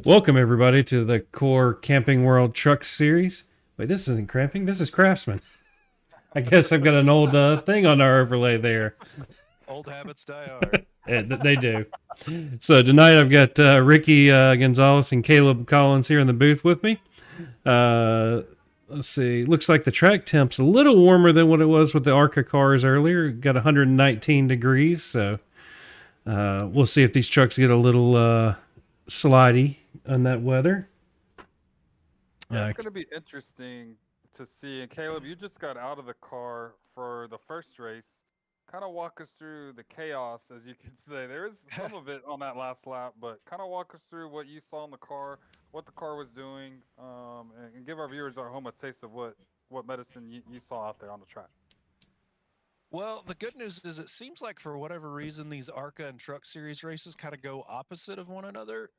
Welcome everybody to the CORE Camping World Truck Series. Wait, this isn't cramping. This is Craftsman. I guess I've got an old thing on our overlay there. Old habits die hard. They do. So tonight I've got Ricky Gonzalez and Caleb Collins here in the booth with me. Uh, let's see. Looks like the track temp's a little warmer than what it was with the ARCA cars earlier. Got 119 degrees. So we'll see if these trucks get a little slidey on that weather. Yeah, Uh, it's going to be interesting to see. And Caleb, you just got out of the car for the first race. Kind of walk us through the chaos, as you could say. There is some of it on that last lap, but kind of walk us through what you saw in the car, what the car was doing, and give our viewers at home a taste of what medicine you saw out there on the track. Well, the good news is it seems like for whatever reason these ARCA and Truck Series races kind of go opposite of one another.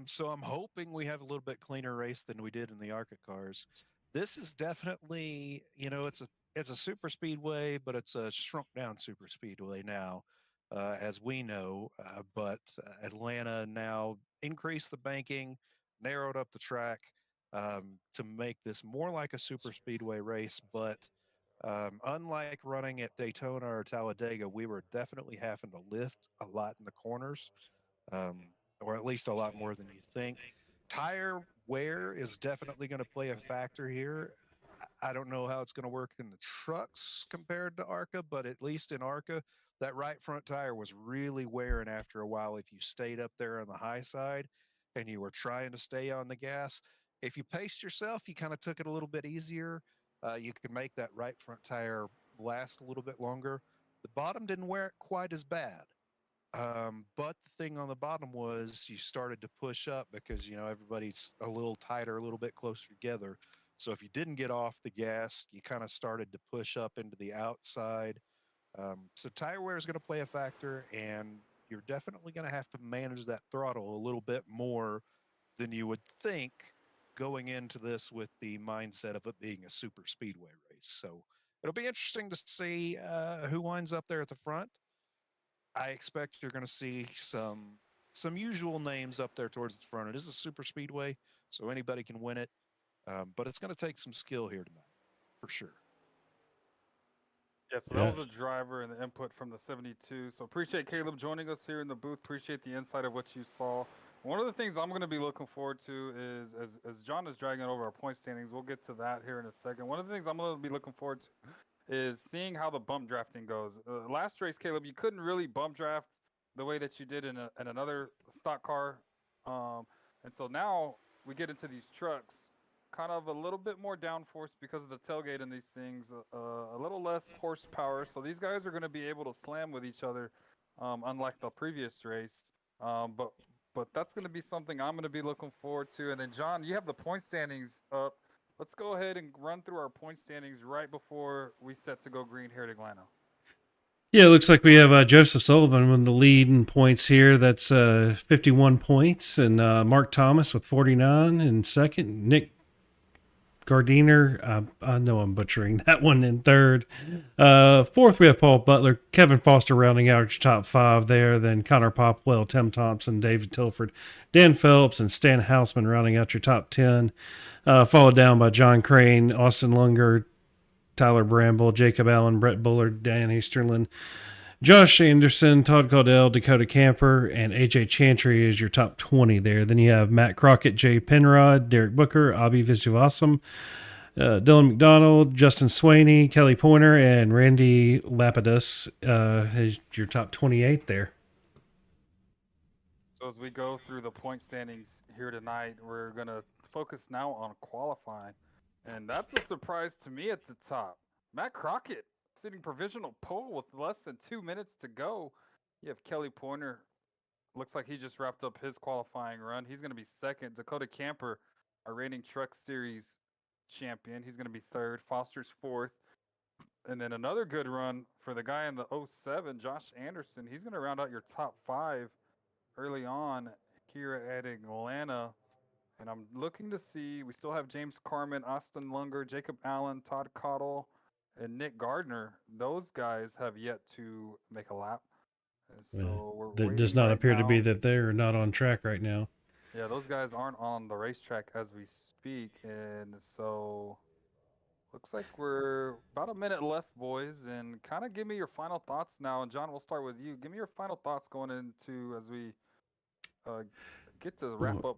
So I'm hoping we have a little bit cleaner race than we did in the ARCA cars. This is definitely, it's a super speedway, but it's a shrunk down super speedway now, as we know. But Atlanta now increased the banking, narrowed up the track to make this more like a super speedway race, but unlike running at Daytona or Talladega, we were definitely having to lift a lot in the corners, um, or at least a lot more than you think. Tire wear is definitely going to play a factor here. I don't know how it's going to work in the trucks compared to ARCA, but at least in ARCA, that right front tire was really wearing after a while if you stayed up there on the high side and you were trying to stay on the gas. If you paced yourself, you kind of took it a little bit easier. You could make that right front tire last a little bit longer. The bottom didn't wear it quite as bad. But the thing on the bottom was you started to push up because, everybody's a little tighter, a little bit closer together. So if you didn't get off the gas, you kind of started to push up into the outside. So tire wear is going to play a factor, and you're definitely going to have to manage that throttle a little bit more than you would think going into this with the mindset of it being a super speedway race. So it'll be interesting to see who winds up there at the front. I expect you're going to see some usual names up there towards the front. It is a super speedway, so anybody can win it, but it's going to take some skill here tonight, for sure. Yeah, so that yeah. was a driver and the input from the 72. So appreciate Caleb joining us here in the booth. Appreciate the insight of what you saw. One of the things I'm going to be looking forward to is as John is dragging over our point standings. We'll get to that here in a second. One of the things I'm going to be looking forward to is seeing how the bump drafting goes. Last race, Caleb, you couldn't really bump draft the way that you did in another stock car, um, and so now we get into these trucks, kind of a little bit more downforce because of the tailgate in these things, a little less horsepower. So these guys are going to be able to slam with each other, unlike the previous race. Um, but but that's going to be something I'm going to be looking forward to. And then John, you have the point standings up. Let's go ahead and run through our point standings right before we set to go green here at Atlanta. Yeah, it looks like we have Joseph Sullivan with the lead in points here. That's 51 points. And Mark Thomas with 49 in second. Nick Gardiner, I know I'm butchering that one in third. Fourth, we have Paul Butler. Kevin Foster rounding out your top five there. Then Connor Popwell, Tim Thompson, David Tilford, Dan Phelps, and Stan Hausman rounding out your top 10. Followed down by John Crane, Austin Lunger, Tyler Bramble, Jacob Allen, Brett Bullard, Dan Easterlin, Josh Anderson, Todd Caudell, Dakota Camper, and AJ Chantry is your top 20 there. Then you have Matt Crockett, Jay Penrod, Derek Booker, Abhi Viswasam, Dylan McDonald, Justin Swaney, Kelly Pointer, and Randy Lapidus is your top 28 there. So as we go through the point standings here tonight, we're gonna focus now on qualifying, and that's a surprise to me at the top. Matt Crockett sitting provisional pole with less than 2 minutes to go. You have Kelly Pointer. Looks like he just wrapped up his qualifying run. He's gonna be second. Dakota Camper, our reigning Truck Series champion. He's gonna be third. Foster's fourth. And then another good run for the guy in the '07, Josh Anderson. He's gonna round out your top five early on here at Atlanta. And I'm looking to see, we still have James Carmen, Austin Lunger, Jacob Allen, Todd Cottle, and Nick Gardner. Those guys have yet to make a lap. And Uh, so we're that does waiting not right appear to be now. that they're not on track right now. Yeah, those guys aren't on the racetrack as we speak, and so looks like we're about a minute left, boys. And kind of give me your final thoughts now. And John, we'll start with you. Give me your final thoughts going into as we uh, get to wrap up.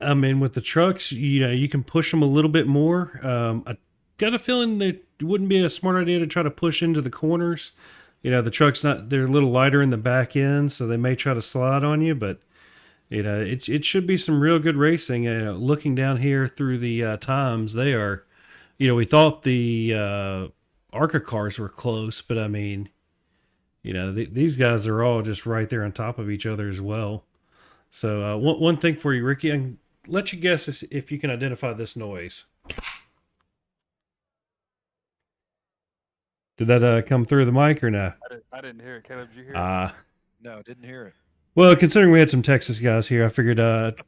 I mean, with the trucks, you can push them a little bit more. I got a feeling that it wouldn't be a smart idea to try to push into the corners. The truck's they're a little lighter in the back end, so they may try to slide on you, but it should be some real good racing. Looking down here through the times, they are, we thought the ARCA cars were close, but I mean, these guys are all just right there on top of each other as well. So one thing for you, Ricky, I can let you guess if you can identify this noise. Did that come through the mic or no? I didn't hear it. Caleb, did you hear it? No, didn't hear it. Well, considering we had some Texas guys here, I figured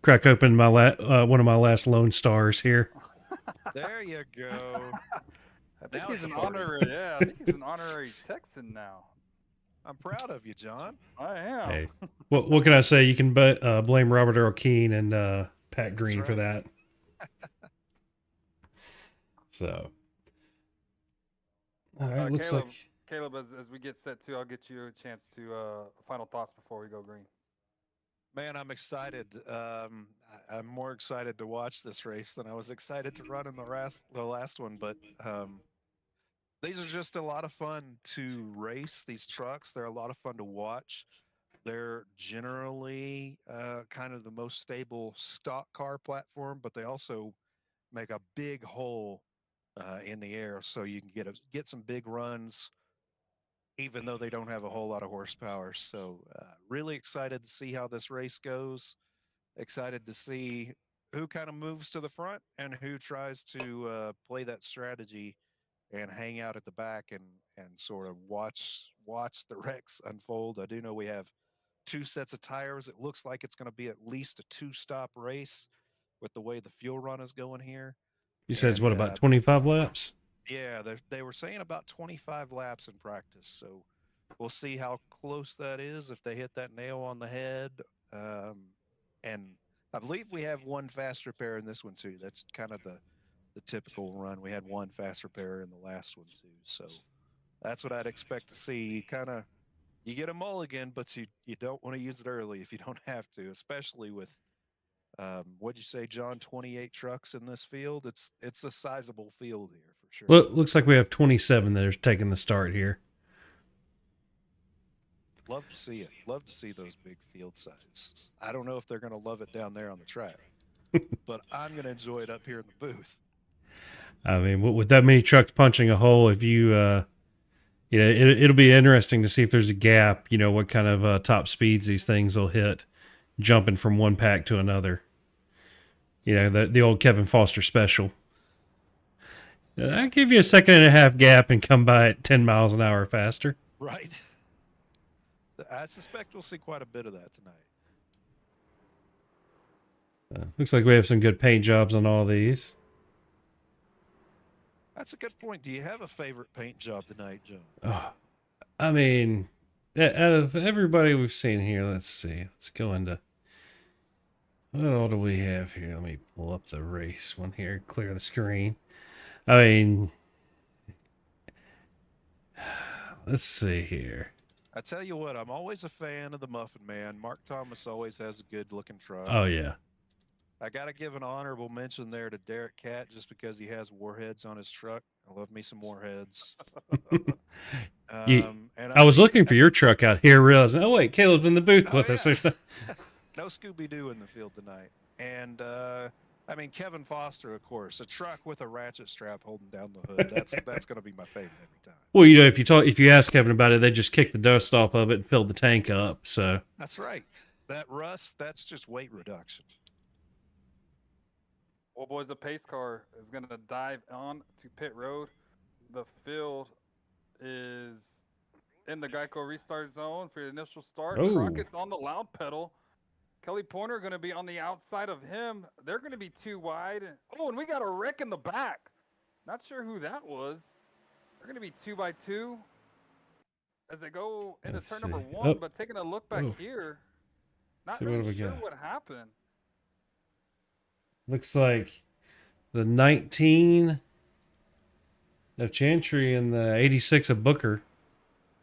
crack open my one of my last Lone Stars here. There you go. I think Now he's it's a an party. honorary. Yeah, I think he's an honorary Texan now. I'm proud of you, John. I am. Hey, what can I say? You can blame Robert Earl Keen and Pat Green for right. that. So, all right, looks Caleb, like Caleb, as we get set too, I'll get you a chance to final thoughts before we go green. Man, I'm excited. I'm more excited to watch this race than I was excited to run in the last one. But these are just a lot of fun to race. These trucks, they're a lot of fun to watch. They're generally kind of the most stable stock car platform, but they also make a big hole in the air, so you can get some big runs, even though they don't have a whole lot of horsepower. So, really excited to see how this race goes. Excited to see who kind of moves to the front and who tries to play that strategy and hang out at the back and sort of watch the wrecks unfold. I do know we have two sets of tires. It looks like it's going to be at least a two-stop race with the way the fuel run is going here. you said it's what And about 25 laps? yeah, they were saying about 25 laps in practice. So we'll see how close that is if they hit that nail on the head. And I believe we have one fast repair in this one too. That's kind of the typical run. We had one fast repair in the last one too. So that's what I'd expect to see. You get a mulligan, but you don't want to use it early if you don't have to, especially with what'd you say, John? 28 trucks in this field. It's a sizable field here for sure. Looks like we have 27 that are taking the start here. Love to see it. Love to see those big field sides. I don't know if they're going to love it down there on the track, but I'm going to enjoy it up here in the booth. I mean, with that many trucks punching a hole, if you, it'll be interesting to see if there's a gap. What kind of top speeds these things will hit, jumping from one pack to another. The old Kevin Foster special. I give you a second and a half gap and come by at 10 miles an hour faster. Right. I suspect we'll see quite a bit of that tonight. Looks like we have some good paint jobs on all these. That's a good point. Do you have a favorite paint job tonight, John? Oh, I mean, out of everybody we've seen here, let's see. Let's go into what all do we have here? Let me pull up the race one here, clear the screen. I mean, let's see here. I tell you what, I'm always a fan of the Muffin Man. Mark Thomas always has a good looking truck. Oh, yeah. I got to give an honorable mention there to Derek Cat just because he has warheads on his truck. I love me some warheads. I was looking for your truck out here, realizing, oh, wait, Caleb's in the booth with us. No Scooby-Doo in the field tonight. And, Kevin Foster, of course, a truck with a ratchet strap holding down the hood. That's going to be my favorite every time. Well, if you ask Kevin about it, they just kick the dust off of it and fill the tank up. So that's right. That rust, that's just weight reduction. Well, boys, the pace car is going to dive on to pit road. The field is in the Geico restart zone for the initial start. Oh. Crockett's on the loud pedal. Kelly Pointer going to be on the outside of him. They're going to be too wide. Oh, and we got a wreck in the back. Not sure who that was. They're going to be 2x2 as they go into turn number one. But taking a look back here, not really sure what happened. Looks like the 19 of Chantry and the 86 of Booker,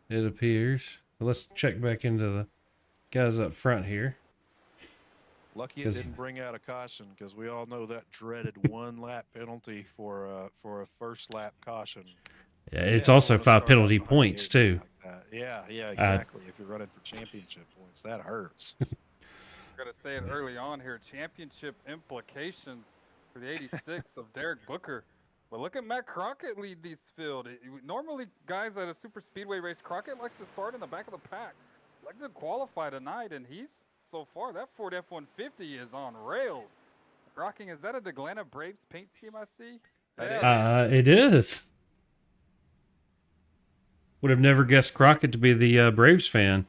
it appears. Let's check back into the guys up front here. Lucky it 'Cause- didn't bring out a caution, because we all know that dreaded 1 lap penalty for a first lap caution. Yeah, You it's never also wanna 5 start penalty out behind the points, 8 too. like that. Yeah, exactly. If you're running for championship points, that hurts. I'm gonna say it early on here. Championship implications for the 86 of Derek Booker. But look at Matt Crockett lead this field. Normally, guys at a super speedway race, Crockett likes to start in the back of the pack. Like to qualify tonight, and he's so far that Ford F150 is on rails. Rocking, is that a Atlanta Braves paint scheme I see? That Yeah, is. It is. Would have never guessed Crockett to be the Braves fan.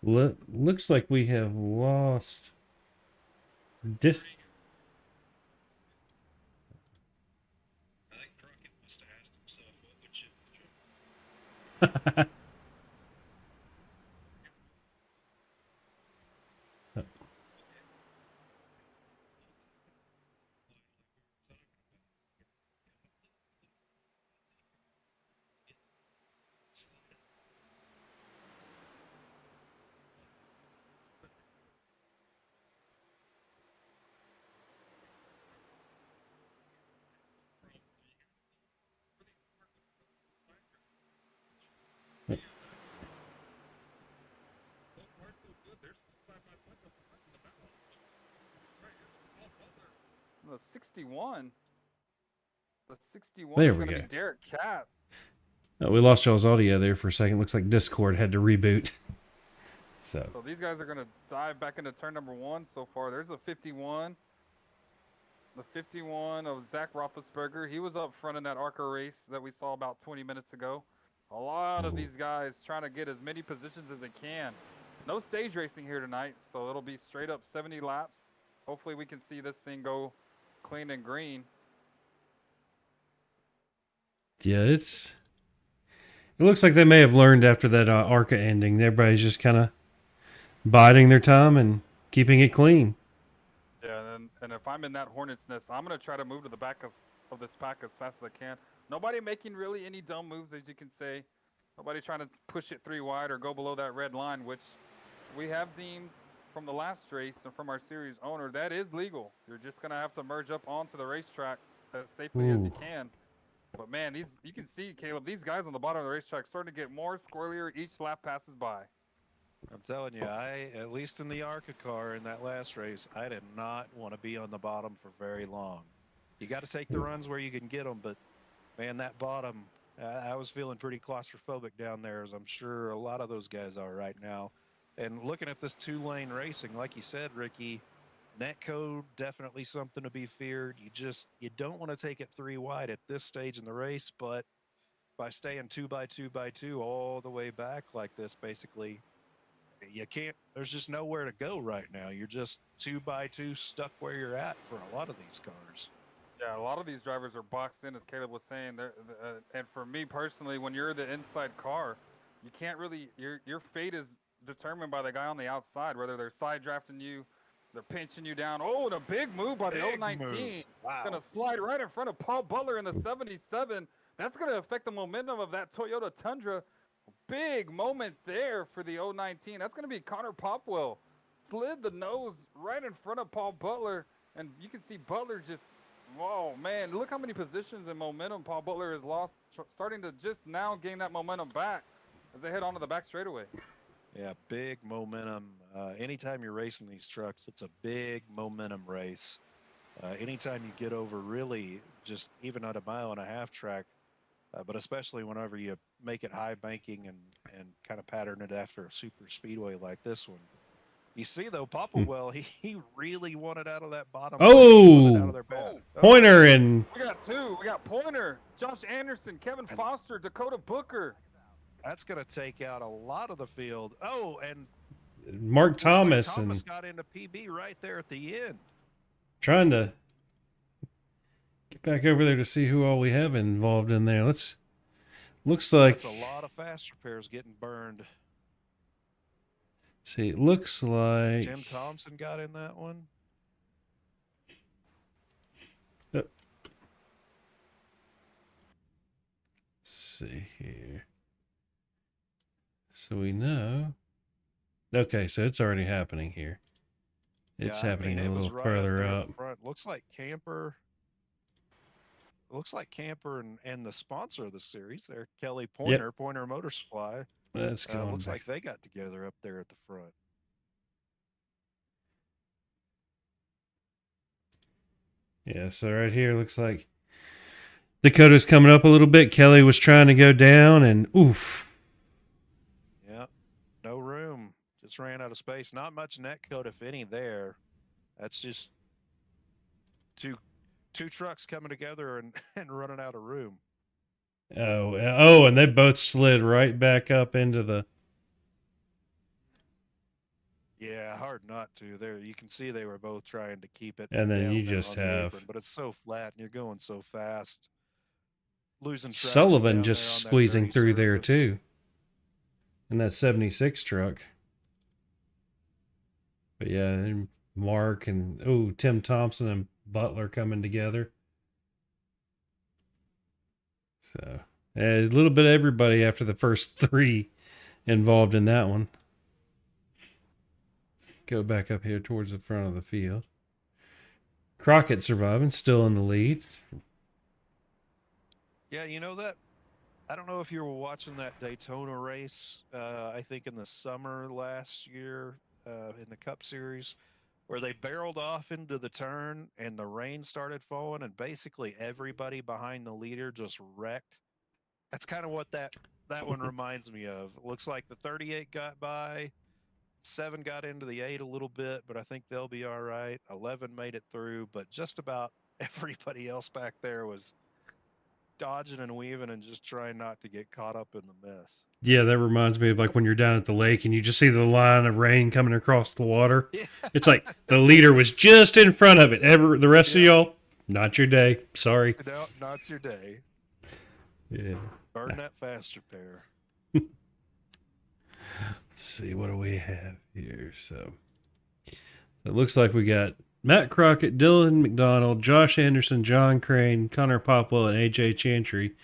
Well, looks like we have lost. the 61. The 61 There is we going to go. be Derek Cat. Oh, we lost y'all's audio there for a second. Looks like Discord had to reboot. So these guys are going to dive back into turn number 1 so far. There's the 51. The 51 of Zach Roethlisberger. He was up front in that ARCA race that we saw about 20 minutes ago. A lot of these guys trying to get as many positions as they can. No stage racing here tonight, so it'll be straight up 70 laps. Hopefully we can see this thing go clean and green. Yeah, it looks like they may have learned after that ARCA ending. Everybody's just kind of biding their time and keeping it clean. Yeah, and if I'm in that hornet's nest, I'm going to try to move to the back of this pack as fast as I can. Nobody making really any dumb moves, as you can say. Nobody trying to push it 3 wide or go below that red line, which we have deemed from the last race and from our series owner, that is legal. You're just going to have to merge up onto the racetrack as safely as you can. But man, you can see, Caleb, these guys on the bottom of the racetrack starting to get more squirrelier each lap passes by. I'm telling you, at least in the ARCA car in that last race, I did not want to be on the bottom for very long. You got to take the runs where you can get them, but man, that bottom, I was feeling pretty claustrophobic down there, as I'm sure a lot of those guys are right now. And looking at this 2-lane racing, like you said, Ricky, netcode definitely something to be feared. You don't want to take it 3 wide at this stage in the race, but by staying 2 by 2 by 2 all the way back like this, basically, you can't. There's just nowhere to go right now. You're just 2 by 2 stuck where you're at for a lot of these cars. Yeah, a lot of these drivers are boxed in, as Caleb was saying. And for me personally, when you're the inside car, you can't really. Your fate is determined by the guy on the outside. Whether they're side drafting you, they're pinching you down. Oh, and a big move by the 019. Wow. Gonna slide right in front of Paul Butler in the 77. That's gonna affect the momentum of that Toyota Tundra. Big moment there for the 019. That's gonna be Connor Popwell. Slid the nose right in front of Paul Butler, and you can see Butler just. Whoa, man, look how many positions and momentum Paul Butler has lost, starting to just now gain that momentum back as they head onto the back straightaway. Yeah, big momentum. Anytime you're racing these trucks, it's a big momentum race. Anytime you get over really just even on a 1.5-mile track, but especially whenever you make it high banking and kind of pattern it after a super speedway like this one. You see, though, Popplewell, he really wanted out of that bottom. Oh! Out of their bed. Pointer and... We got 2. We got Pointer, Josh Anderson, Kevin Foster, Dakota Booker. That's going to take out a lot of the field. Oh, and Mark Thomas. Like Thomas got into PB right there at the end. Trying to get back over there to see who all we have involved in there. Looks like... That's a lot of fast repairs getting burned. See, it looks like Tim Thompson got in that one. Let's see here. So we know. Okay, so it's already happening here. It's Yeah, I happening mean, a it was little right up further there at up. the front. Looks like Camper. Looks like Camper and the sponsor of the series there, Kelly Pointer, Yep, Pointer Motor Supply. that's going Looks back. like they got together up there at the front. Yeah, so right here looks like Dakota's coming up a little bit. Kelly was trying to go down, and oof. Yeah, no room. Just ran out of space. Not much net coat, if any, there. That's just two trucks coming together and, and running out of room. Oh, and they both slid right back up into the. Yeah, hard not to. There, you can see they were both trying to keep it And then down you there just on the have apron, but it's so flat and you're going so fast, losing traction Sullivan down just there on that squeezing dirty through there surface. too. In that 76 truck. But yeah, and Mark and Tim Thompson and Butler coming together. So a little bit of everybody after the first three involved in that one. Go back up here towards the front of the field. Crockett surviving, still in the lead. Yeah, you know that. I don't know if you were watching that Daytona race. I think in the summer last year in the Cup Series, where they barreled off into the turn and the rain started falling, and basically everybody behind the leader just wrecked. That's kind of what that one reminds me of. It looks like the 38 got by, 7 got into the 8 a little bit, but I think they'll be all right. 11 made it through, but just about everybody else back there was dodging and weaving and just trying not to get caught up in the mess. Yeah, that reminds me of like when you're down at the lake and you just see the line of rain coming across the water. Yeah. It's like the leader was just in front of it. The rest of Yep. y'all, not your day. Sorry. No, not your day. Yeah. Burn that faster pair. Let's see, what do we have here? So it looks like we got Matt Crockett, Dylan McDonald, Josh Anderson, John Crane, Connor Popwell, and AJ Chantry.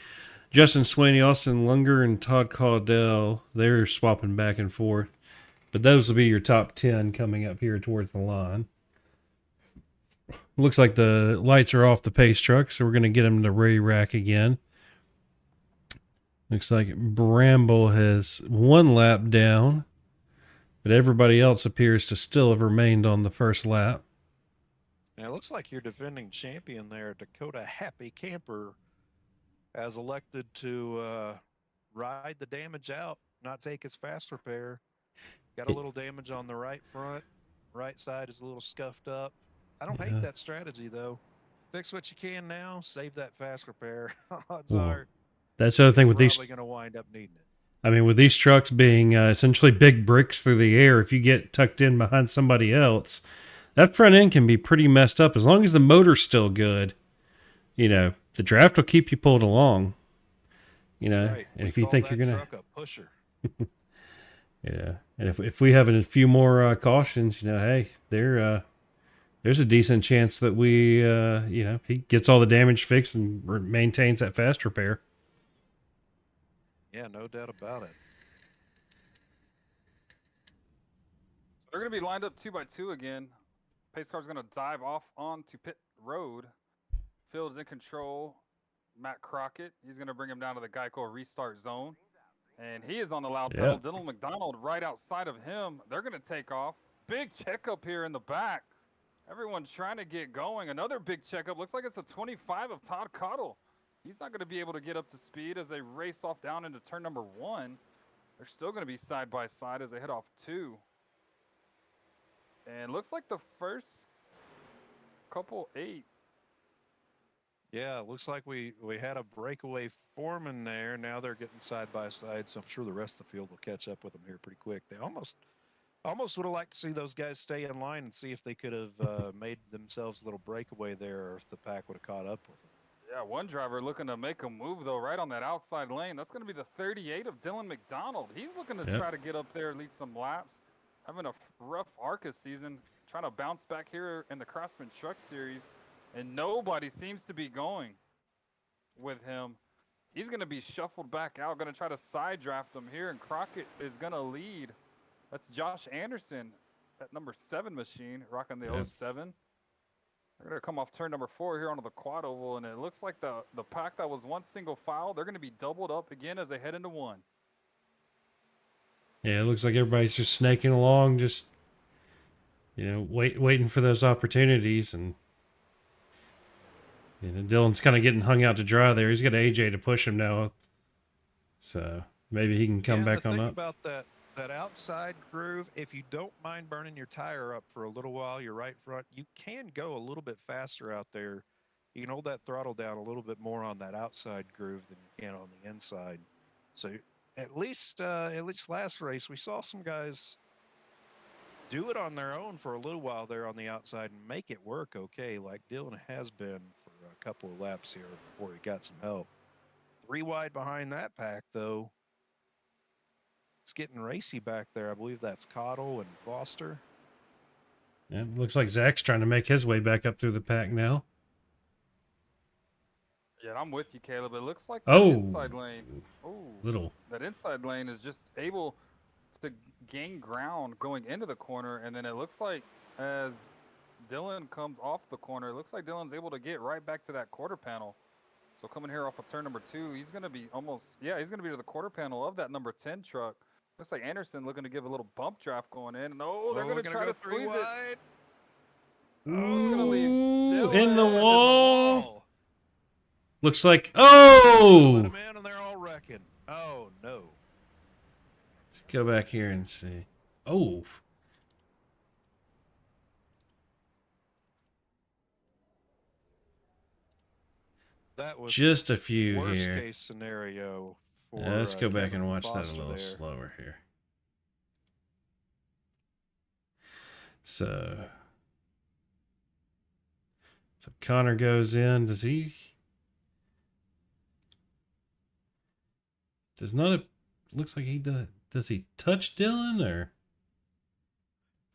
Justin Swaney, Austin Lunger, and Todd Caudell, they're swapping back and forth. But those will be your top 10 coming up here towards the line. Looks like the lights are off the pace truck, so we're going to get them to rack again. Looks like Bramble has one lap down, but everybody else appears to still have remained on the first lap. And it looks like your defending champion there, Dakota Happy Camper, has elected to ride the damage out, not take his fast repair. Got a little damage on the right front. Right side is a little scuffed up. I don't hate that strategy, though. Fix what you can now, save that fast repair. Odds are that's the other thing with these. Probably going to wind up needing it. I mean, with these trucks being essentially big bricks through the air, if you get tucked in behind somebody else, that front end can be pretty messed up. As long as the motor's still good, the draft will keep you pulled along. Right. And We if you call think that you're gonna, truck a pusher. yeah, and if we have a few more cautions, hey, there's a decent chance that we, he gets all the damage fixed and maintains that fast repair. Yeah, no doubt about it. So they're going to be lined up 2 by 2 again. Pace car's going to dive off onto pit road. Field's in control. Matt Crockett, he's going to bring him down to the Geico restart zone. And he is on the loud pedal. Dylan McDonald right outside of him. They're going to take off. Big checkup here in the back. Everyone's trying to get going. Another big checkup. Looks like it's a 25 of Todd Cottle. He's not going to be able to get up to speed as they race off down into turn number 1. They're still going to be side by side as they head off 2. And looks like the first couple 8. Yeah, it looks like we had a breakaway foreman there. Now they're getting side by side, so I'm sure the rest of the field will catch up with them here pretty quick. They almost would have liked to see those guys stay in line and see if they could have made themselves a little breakaway there, or if the pack would have caught up with them. Yeah, one driver looking to make a move, though, right on that outside lane. That's going to be the 38 of Dylan McDonald. He's looking to try to get up there and lead some laps. having a rough ARCA season, trying to bounce back here in the Craftsman Truck Series, and nobody seems to be going with him. He's going to be shuffled back out, going to try to side draft him here, and Crockett is going to lead. That's Josh Anderson at number 7 machine, rocking the Yep. 07. They're going to come off turn number 4 here onto the quad oval, and it looks like the pack that was one single file, they're going to be doubled up again as they head into one. Yeah, it looks like everybody's just snaking along, just waiting for those opportunities, and Dylan's kind of getting hung out to dry there. He's got AJ to push him now, so maybe he can come back the on thing up. about that outside groove, if you don't mind burning your tire up for a little while, your right front, you can go a little bit faster out there. You can hold that throttle down a little bit more on that outside groove than you can on the inside. So at least last race, we saw some guys do it on their own for a little while there on the outside and make it work okay, like Dylan has been for a couple of laps here before he got some help. 3 wide behind that pack, though. It's getting racy back there. I believe that's Cottle and Foster. Yeah, looks like Zach's trying to make his way back up through the pack now. Yeah, I'm with you, Caleb. It looks like Oh, that inside lane. Oh, little. that inside lane is just able to gain ground going into the corner, and then it looks like as Dylan comes off the corner, it looks like Dylan's able to get right back to that quarter panel. So coming here off of turn number 2, he's going to be he's going to be to the quarter panel of that number 10 truck. Looks like Anderson looking to give a little bump draft going in. No, they're going to try to squeeze it. Oh, he's going to leave Dylan in the Dylan's wall. Looks like, Let oh! him in and they're all wrecking. Oh, no. Let's go back here and see. Oh. That was just a few worst here. case scenario for Let's go back Kevin and watch Foster that a little there. slower here. So Connor goes in. Does he? Does not it? Looks like he does. Does he touch Dylan or?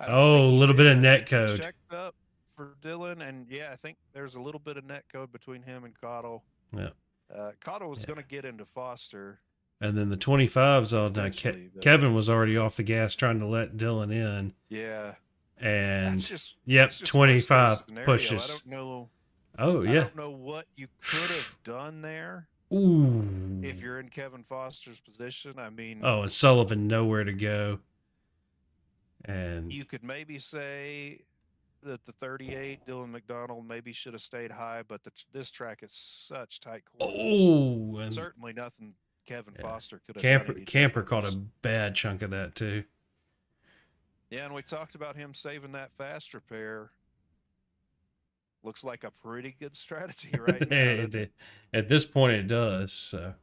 Oh, a little bit of net code. Checked up for Dylan, and yeah, I think there's a little bit of net code between him and Cottle. Yeah. Cottle was going to get into Foster. And then the 25's all done. Kevin was already off the gas trying to let Dylan in. Yeah. And that's 25 pushes. I don't know. Oh, yeah. I don't know what you could have done there. Ooh. If you're in Kevin Foster's position, I mean. Oh, and Sullivan nowhere to go. And you could maybe say that the 38 Dylan McDonald maybe should have stayed high, but this track is such tight corners. Oh, and certainly nothing Kevin Foster could have done. Camper caught a bad chunk of that too. Yeah, and we talked about him saving that fast repair. Looks like a pretty good strategy right now. At this point, it does. So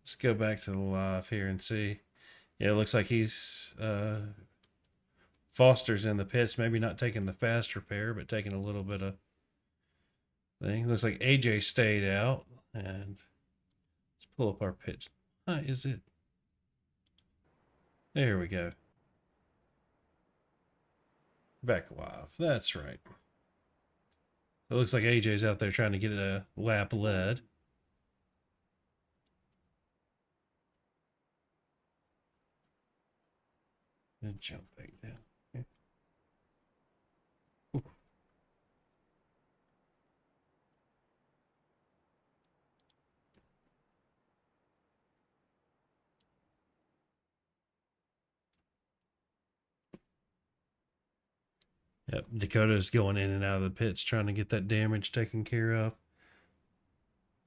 let's go back to the live here and see. Yeah, it looks like he's Foster's in the pits, maybe not taking the fast repair, but taking a little bit of thing. Looks like AJ stayed out, and let's pull up our pits. Is it? There we go. Back live. That's right. It looks like AJ's out there trying to get a lap led. And jump back down. Okay. Yep, Dakota's going in and out of the pits trying to get that damage taken care of.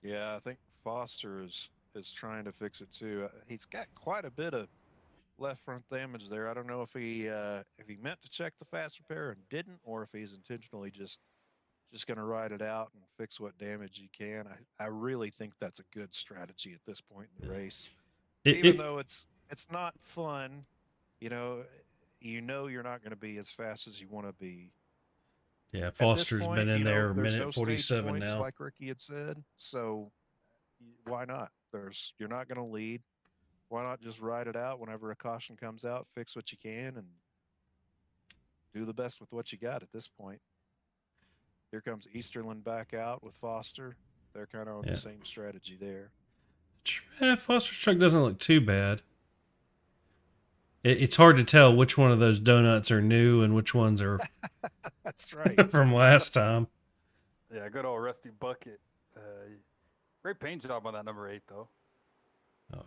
Yeah, I think Foster is trying to fix it too. He's got quite a bit of left front damage there. I don't know if he meant to check the fast repair and didn't, or if he's intentionally just going to ride it out and fix what damage he can. I really think that's a good strategy at this point in the race. Even though it's not fun, you know you're not going to be as fast as you want to be. Yeah, Foster's been in there a minute 47 now. Like Ricky had said, so why not? You're not going to lead. Why not just ride it out whenever a caution comes out, fix what you can, and do the best with what you got at this point. Here comes Easterland back out with Foster. They're kind of on Yeah. the same strategy there. Foster's truck doesn't look too bad. It's hard to tell which one of those donuts are new and which ones are That's right. from last time. Yeah, good old Rusty Bucket. Great paint job on that number 8, though. Oh.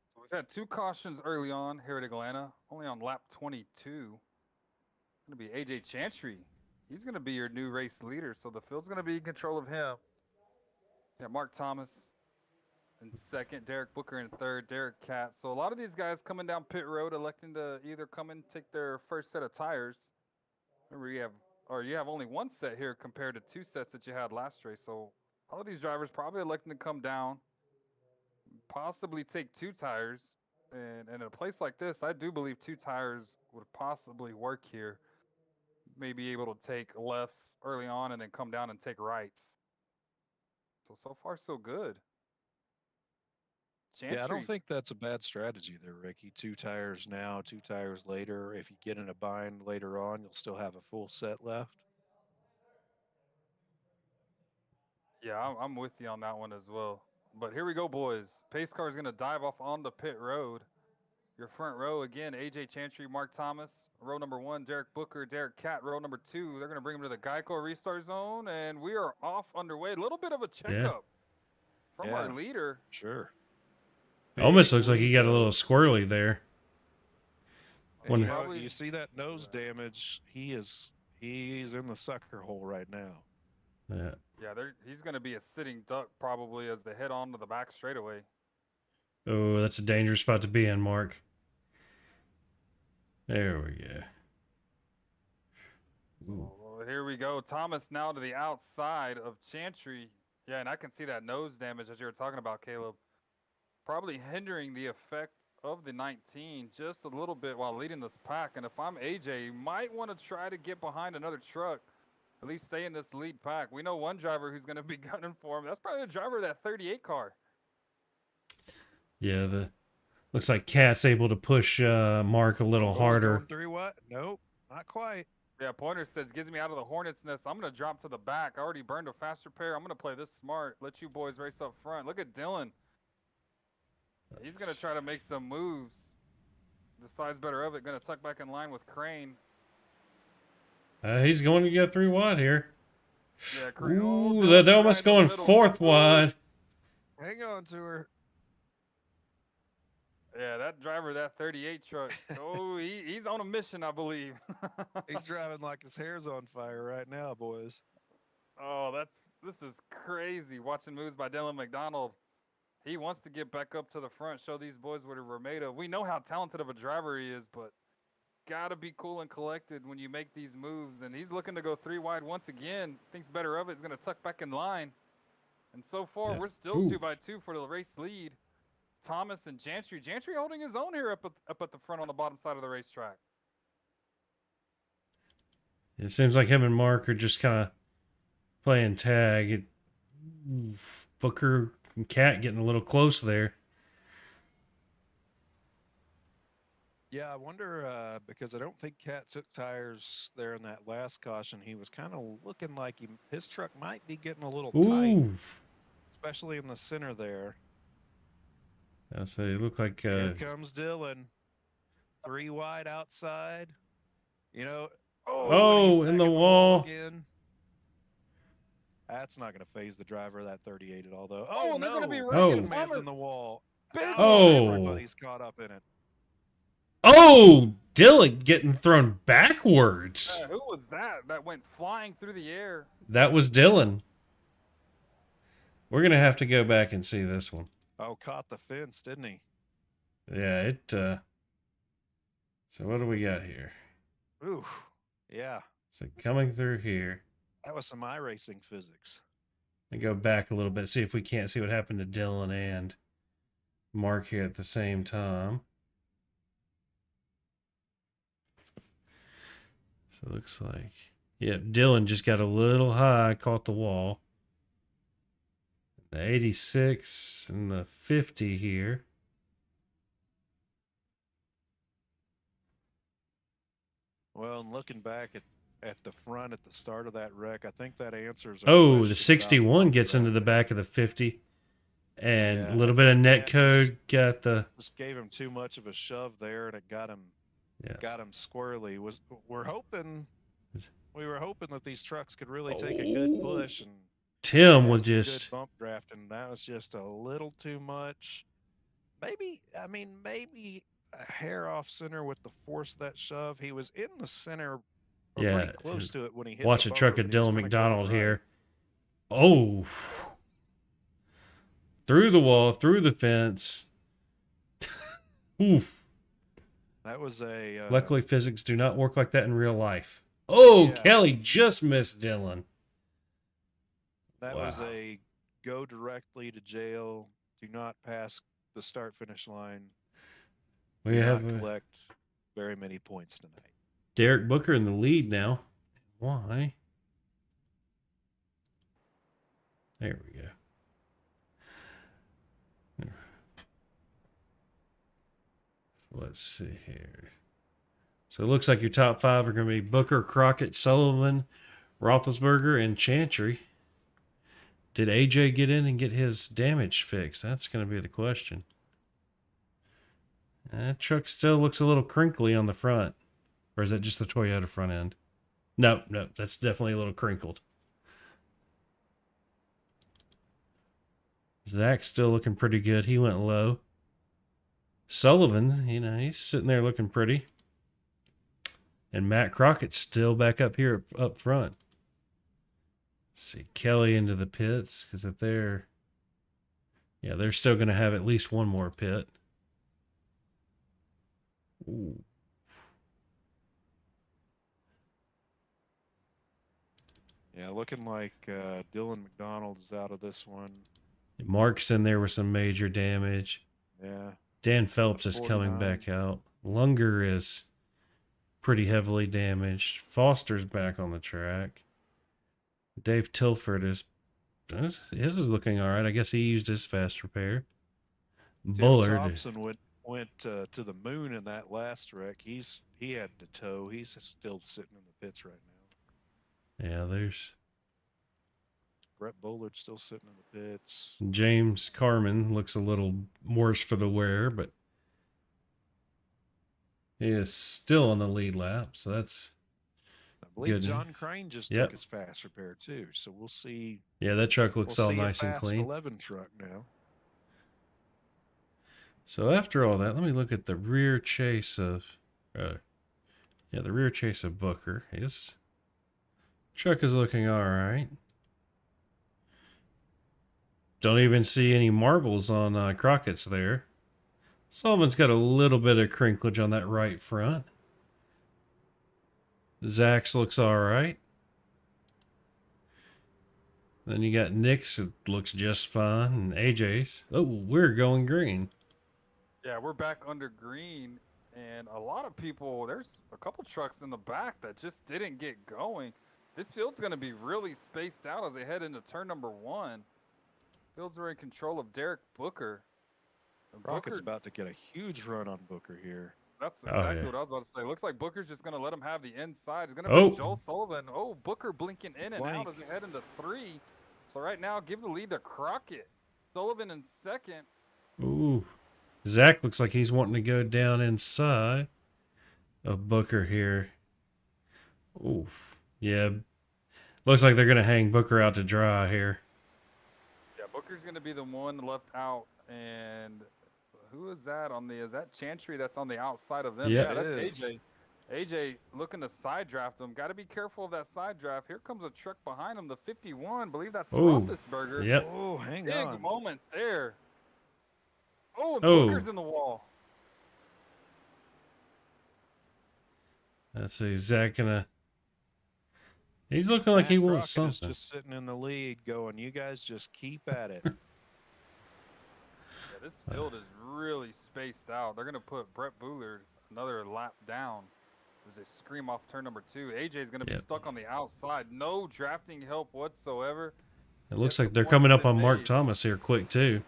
So we've had 2 cautions early on here at Atlanta, only on lap 22. It's going to be AJ Chantry. He's going to be your new race leader, so the field's going to be in control of him. Yeah, Mark Thomas in second, Derek Booker in third, Derek Catt. So a lot of these guys coming down pit road electing to either come and take their first set of tires. Remember, you have only 1 set here compared to 2 sets that you had last race. So a lot of these drivers probably electing to come down, possibly take 2 tires. And in a place like this, I do believe 2 tires would possibly work here. Maybe able to take lefts early on and then come down and take rights. So far so good. Chantry. Yeah, I don't think that's a bad strategy there, Ricky. 2 tires now, 2 tires later. If you get in a bind later on, you'll still have a full set left. Yeah, I'm with you on that one as well. But here we go, boys. Pace car is going to dive off on the pit road. Your front row, again, AJ Chantry, Mark Thomas. Row number 1, Derek Booker, Derek Catt. Row number 2, they're going to bring him to the Geico restart zone. And we are off underway. A little bit of a checkup from our leader. Sure. Almost looks like he got a little squirrely there. And you see that nose damage? He's in the sucker hole right now. Yeah. Yeah, he's going to be a sitting duck probably as they head on to the back straightaway. Oh, that's a dangerous spot to be in, Mark. There we go. So here we go. Thomas now to the outside of Chantry. Yeah, and I can see that nose damage as you were talking about, Caleb. Probably hindering the effect of the 19 just a little bit while leading this pack. And if I'm AJ, you might want to try to get behind another truck, at least stay in this lead pack. We know one driver who's going to be gunning for him. That's probably the driver of that 38 car. Yeah, looks like Cat's able to push Mark a little harder. Going through what? Nope, not quite. Yeah, Pointer says, gives me out of the Hornet's nest. I'm going to drop to the back. I already burned a fast repair. I'm going to play this smart. Let you boys race up front. Look at Dylan. He's going to try to make some moves. Decides better of it. Going to tuck back in line with Crane. He's going to go 3 wide here. Yeah, Crane. Ooh, they're almost going 4th wide. Hang on to her. Yeah, that driver, that 38 truck. Oh, he's on a mission, I believe. He's driving like his hair's on fire right now, boys. Oh, this is crazy. Watching moves by Dylan McDonald. He wants to get back up to the front, show these boys what we're made of. We know how talented of a driver he is, but gotta be cool and collected when you make these moves. And he's looking to go 3 wide once again. Thinks better of it. He's going to tuck back in line. And so far, we're still 2 by 2 for the race lead. Thomas and Chantry. Chantry holding his own here up at the front on the bottom side of the racetrack. It seems like him and Mark are just kind of playing tag. Booker and Cat getting a little close there. Yeah, I wonder, because I don't think Cat took tires there in that last caution. He was kind of looking like his truck might be getting a little tight, especially in the center there. I say, it looked like... Here comes Dylan. 3 wide outside. You know... Oh, in the wall. Again. That's not going to phase the driver of that 38 at all, though. Oh, no. they're going to be racing Thomas in the wall. Oh. Everybody's caught up in it. Oh, Dylan getting thrown backwards. Who was that? That went flying through the air. That was Dylan. We're going to have to go back and see this one. Oh, caught the fence, didn't he? Yeah, it... So what do we got here? Ooh, yeah. So coming through here. That was some iRacing physics. And go back a little bit, see if we can't see what happened to Dylan and Mark here at the same time. So it looks like... Yep, Dylan just got a little high, caught the wall. The 86 and the 50 here. Well, and looking back at the front at the start of that wreck, I think that answers our Oh, the question about 61 pump gets into the traffic. back of the 50. And a Yeah, I little bit of think net Matt just code got the gave him too much of a shove there, and it got him squirrely. We were hoping that these trucks could really take a good Oh, push and Tim have would some good just bump drafting. That was just a little too much. Maybe a hair off center with the force of that shove. He was in the center or pretty yeah. close to it when he hit Watch the a truck bumper, of but he was Dylan kind of going McDonald right. here. Oh, through the wall, through the fence. Oof. That was a Luckily, physics do not work like that in real life. Oh, yeah, Kelly just missed Dylan. that Wow. was a go directly to jail. Do not pass the start finish line. We Do have not collect very many points tonight. Derek Booker in the lead now. Why? There we go. Let's see here. So it looks like your top five are going to be Booker, Crockett, Sullivan, Roethlisberger, and Chantry. Did AJ get in and get his damage fixed? That's going to be the question. That truck still looks a little crinkly on the front. Or is that just the Toyota front end? No, that's definitely a little crinkled. Zach's still looking pretty good. He went low. Sullivan, he's sitting there looking pretty. And Matt Crockett's still back up here up front. Let's see, Kelly into the pits, because if they're still going to have at least one more pit. Ooh. Yeah, looking like Dylan McDonald is out of this one. Mark's in there with some major damage. Yeah. Dan Phelps is coming 49. back out. Lunger is pretty heavily damaged. Foster's back on the track. Dave Tilford his is looking all right. I guess he used his fast repair. Tim Bullard. Thompson went to the moon in that last wreck. He had to tow. He's still sitting in the pits right now. Yeah, there's Brett Bullard still sitting in the pits. James Carman looks a little worse for the wear, but he is still on the lead lap, so that's I believe good. John Crane just took his fast repair too, so we'll see. Yeah, that truck looks all see nice a and fast clean. 11 truck now. So after all that, let me look at the rear chase of, the rear chase of Booker. His truck is looking all right. Don't even see any marbles on Crockett's there. Sullivan's got a little bit of crinklage on that right front. Zach's looks all right. Then you got Nick's, it looks just fine, and AJ's. Oh, we're going green. Yeah, we're back under green, and a lot of people, there's a couple trucks in the back that just didn't get going. This field's going to be really spaced out as they head into turn number 1. Fields are in control of Derek Booker. Crockett's about to get a huge run on Booker here. That's exactly what I was about to say. Looks like Booker's just going to let him have the inside. It's going to be Joel Sullivan. Oh, Booker blinking in and out as they head into 3. So right now, give the lead to Crockett. Sullivan in second. Ooh. Zach looks like he's wanting to go down inside of Booker here. Oof. Yeah. Looks like they're going to hang Booker out to dry here. Yeah, Booker's going to be the one left out. And who is that on the, is that Chantry that's on the outside of them? Yeah, that's AJ. AJ looking to side draft him. Got to be careful of that side draft. Here comes a truck behind him, the 51. I believe that's Roethlisberger. Yep. Oh, hang on. Big moment there. Oh, and Booker's in the wall. Let's see, Zach gonna. He's looking like he wants something. Is just sitting in the lead, going, "You guys just keep at it." Yeah, this field is really spaced out. They're gonna put Brett Bullard another lap down as they scream off turn number 2. AJ's gonna be stuck on the outside. No drafting help whatsoever. It looks like they're coming up on Mark Thomas here quick too.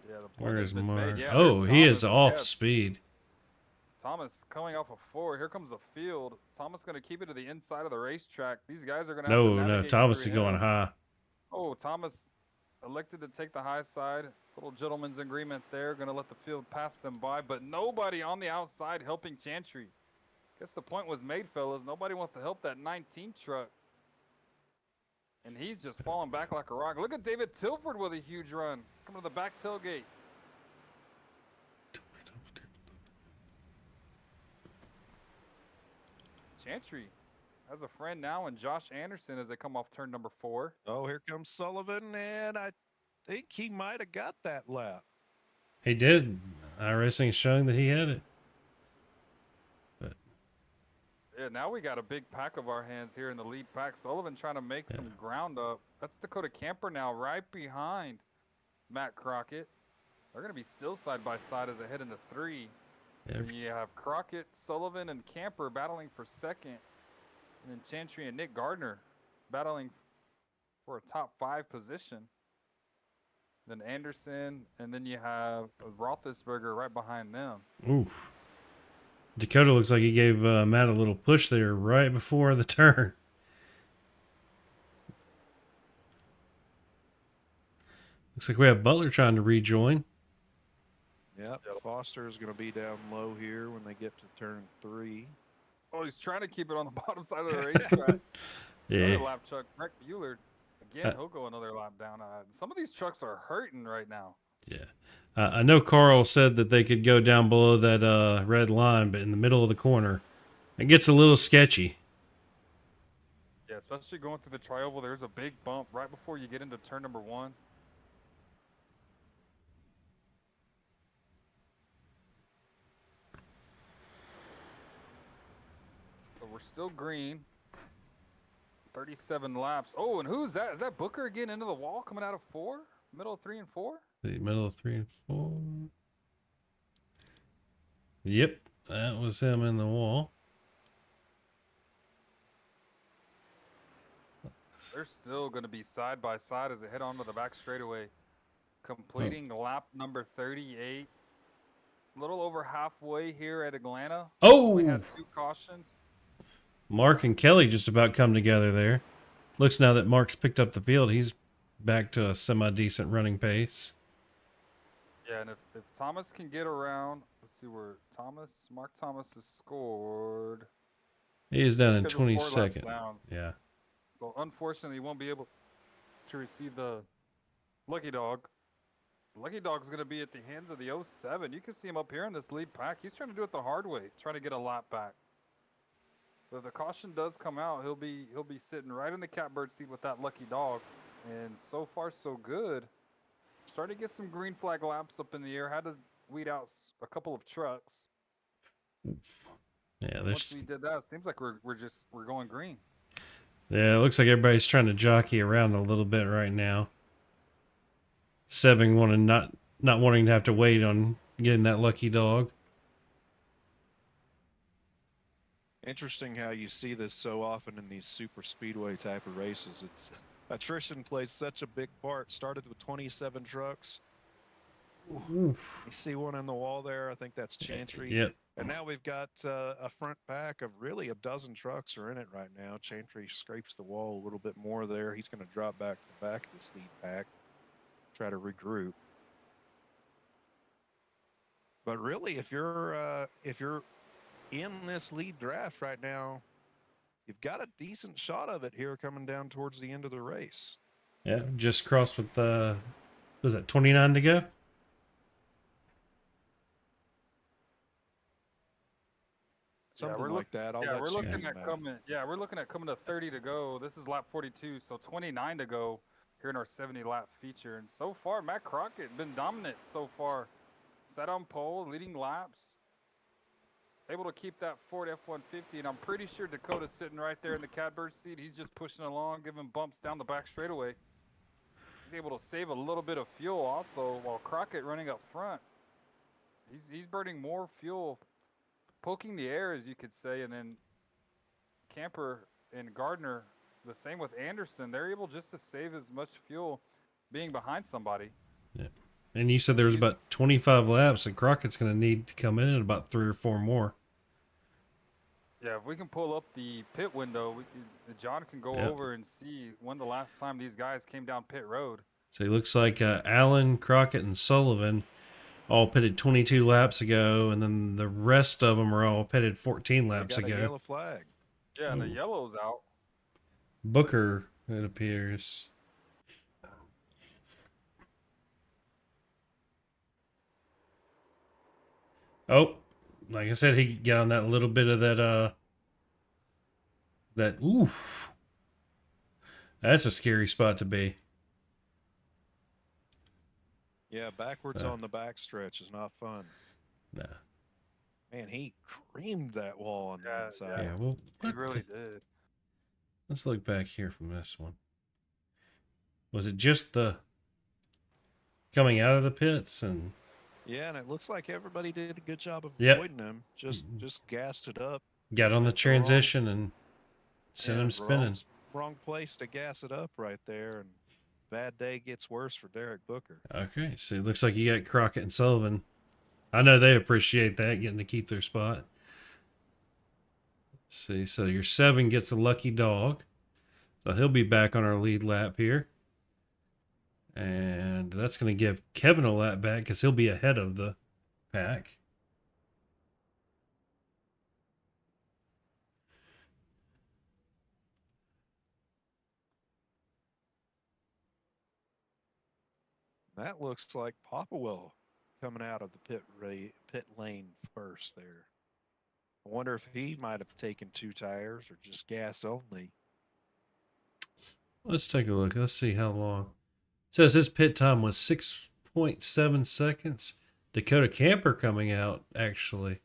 Yeah, the Where is Mark? Yeah, oh, he is off speed. Thomas coming off of 4. Here comes the field. Thomas going to keep it to the inside of the racetrack. These guys are going to have to No, navigate Thomas through is going him. high. Oh, Thomas elected to take the high side. Little gentleman's agreement there. Going to let the field pass them by, but nobody on the outside helping Chantry. Guess the point was made, fellas. Nobody wants to help that 19 truck. And he's just falling back like a rock. Look at David Tilford with a huge run. Coming to the back tailgate. Chantry has a friend now, and Josh Anderson as they come off turn number 4. Oh, here comes Sullivan, and I think he might have got that lap. He did. iRacing is showing that he had it. Yeah, now we got a big pack of our hands here in the lead pack. Sullivan trying to make some ground up. That's Dakota Camper now right behind Matt Crockett. They're going to be still side by side as they head into 3. Yeah. And you have Crockett, Sullivan, and Camper battling for second. And then Chantry and Nick Gardner battling for a top 5 position. Then Anderson, and then you have Roethlisberger right behind them. Oof. Dakota looks like he gave Matt a little push there right before the turn. Looks like we have Butler trying to rejoin. Yep. Foster is going to be down low here when they get to turn 3. Oh, he's trying to keep it on the bottom side of the racetrack. Yeah. Another lap truck, Breck Bueller. Again, he'll go another lap down. Some of these trucks are hurting right now. Yeah. I know Carl said that they could go down below that red line, but in the middle of the corner, it gets a little sketchy. Yeah, especially going through the trioval, there's a big bump right before you get into turn number 1. So we're still green. 37 laps. Oh, and who's that? Is that Booker again into the wall coming out of 4? Middle of 3 and 4? The middle of 3 and 4. Yep, that was him in the wall. They're still going to be side by side as they head onto the back straightaway. Completing lap number 38. A little over halfway here at Atlanta. Oh! We had 2 cautions. Mark and Kelly just about come together there. Looks now that Mark's picked up the field, he's back to a semi-decent running pace. Yeah, and if Thomas can get around, let's see where Mark Thomas has scored. He is down in Scheduled 4 lap 22nd. sounds. Yeah. So unfortunately, he won't be able to receive the Lucky Dog. The Lucky Dog's going to be at the hands of the 07. You can see him up here in this lead pack. He's trying to do it the hard way, trying to get a lap back. But if the caution does come out, he'll be sitting right in the catbird seat with that Lucky Dog. And so far, so good. Starting to get some green flag laps up in the air. Had to weed out a couple of trucks. Yeah, Once we did that, it seems like we're going green. Yeah, it looks like everybody's trying to jockey around a little bit right now. Seving not wanting to have to wait on getting that Lucky Dog. Interesting how you see this so often in these super speedway type of races. It's attrition plays such a big part. Started with 27 trucks. You see one in the wall there. I think that's Chantry. Yep. And now we've got a front pack of really a dozen trucks are in it right now. Chantry scrapes the wall a little bit more there. He's going to drop back to the back of this lead pack, try to regroup. But really, if you're in this lead draft right now, you've got a decent shot of it here coming down towards the end of the race. Yeah, just crossed with was that 29 to go? Something like that. We're looking at coming to 30 to go. This is lap 42, so 29 to go here in our 70 lap feature. And so far, Matt Crockett been dominant so far. Sat on pole, leading laps. Able to keep that Ford F-150, and I'm pretty sure Dakota's sitting right there in the catbird seat. He's just pushing along, giving bumps down the back straightaway. He's able to save a little bit of fuel also, while Crockett running up front. He's burning more fuel, poking the air, as you could say, and then Camper and Gardner, the same with Anderson. They're able just to save as much fuel being behind somebody. Yeah. And you said there was He's- about 25 laps, and Crockett's going to need to come in at about 3 or 4 more. Yeah, if we can pull up the pit window, John can go Yep. over and see when the last time these guys came down pit road. So it looks like Allen, Crockett, and Sullivan all pitted 22 laps ago, and then the rest of them are all pitted 14 We laps got a ago. yellow flag. Yeah, and the Ooh. yellow's out. Booker, it appears. Oh, like I said, he got on that little bit of that, ooh, that's a scary spot to be. Yeah, backwards on the backstretch is not fun. Nah. Man, he creamed that wall on the Yeah, inside. Yeah, well, He what really the- did. let's look back here from this one. Was it just the coming out of the pits and Yeah, and it looks like everybody did a good job of Yep. avoiding him. Just gassed it up. got on the Went the wrong- transition and sent Yeah, him spinning? Wrong place to gas it up right there, and bad day gets worse for Derek Booker. Okay, so it looks like you got Crockett and Sullivan. I know they appreciate that, getting to keep their spot. Let's see, so your 7 gets a lucky dog. So he'll be back on our lead lap here. And that's going to give Kevin a lap back because he'll be ahead of the pack. That looks like Popplewell coming out of the pit lane first there. I wonder if he might have taken 2 tires or just gas only. Let's take a look. Let's see how long. It says his pit time was 6.7 seconds. Dakota Camper coming out actually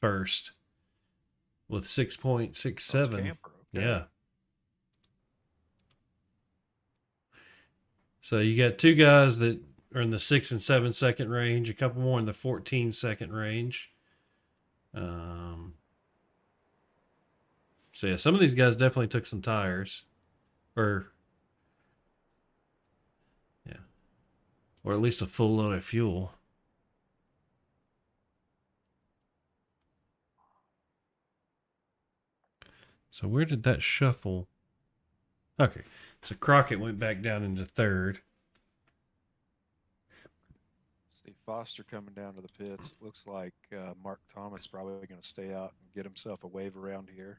first with 6.67. Camper, okay. Yeah. So you got 2 guys that are in the 6 and 7 second range, a couple more in the 14-second range. So yeah, some of these guys definitely took some tires, or at least a full load of fuel. So where did that shuffle? Okay, so Crockett went back down into 3rd. Steve Foster coming down to the pits. It looks like Mark Thomas probably going to stay out and get himself a wave around here.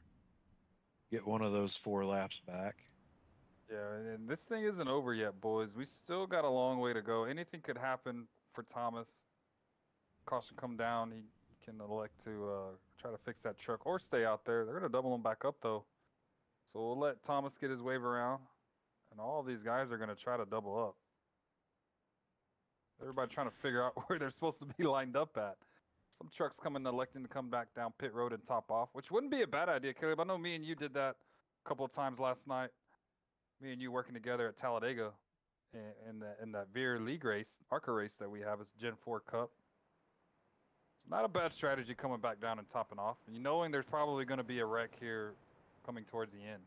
Get one of those 4 laps back. Yeah, and this thing isn't over yet, boys. We still got a long way to go. Anything could happen for Thomas. Caution come down. He can elect to try to fix that truck or stay out there. They're going to double him back up, though. So we'll let Thomas get his wave around. And all of these guys are going to try to double up. Everybody trying to figure out where they're supposed to be lined up at. Some trucks electing to come back down pit road and top off, which wouldn't be a bad idea, Caleb. I know me and you did that a couple of times last night. Me and you working together at Talladega in that Veer League race, ARCA race that we have. It's Gen 4 Cup. It's not a bad strategy coming back down and topping off. And knowing there's probably going to be a wreck here coming towards the end.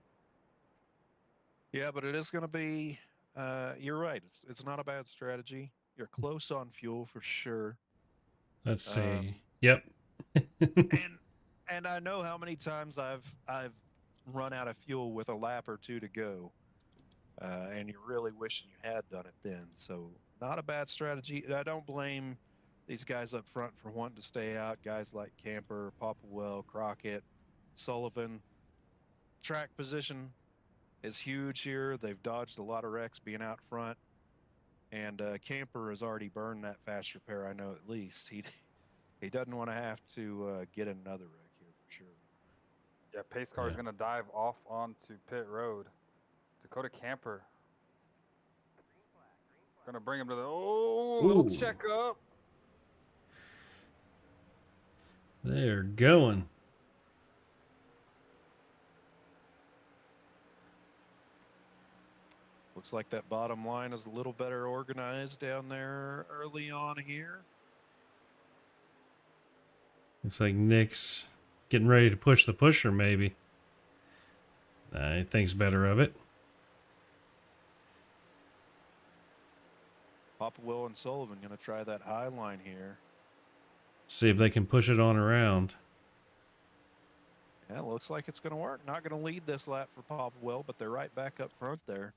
Yeah, but it is going to be, you're right. It's not a bad strategy. You're close on fuel for sure. Let's see. Yep. And I know how many times I've run out of fuel with a lap or 2 to go. And you're really wishing you had done it then. So not a bad strategy. I don't blame these guys up front for wanting to stay out. Guys like Camper, Popplewell, Crockett, Sullivan. Track position is huge here. They've dodged a lot of wrecks being out front. And Camper has already burned that fast repair, I know at least. He doesn't want to have to get in another wreck here for sure. Yeah, pace car is going to dive off onto pit road. Dakota Camper. Going to bring him to the, little checkup. They're going. Looks like that bottom line is a little better organized down there early on here. Looks like Nick's getting ready to push the pusher, maybe. He thinks better of it. Papa Will and Sullivan going to try that high line here. See if they can push it on around. Yeah, looks like it's going to work. Not going to lead this lap for Papa Will, but they're right back up front there.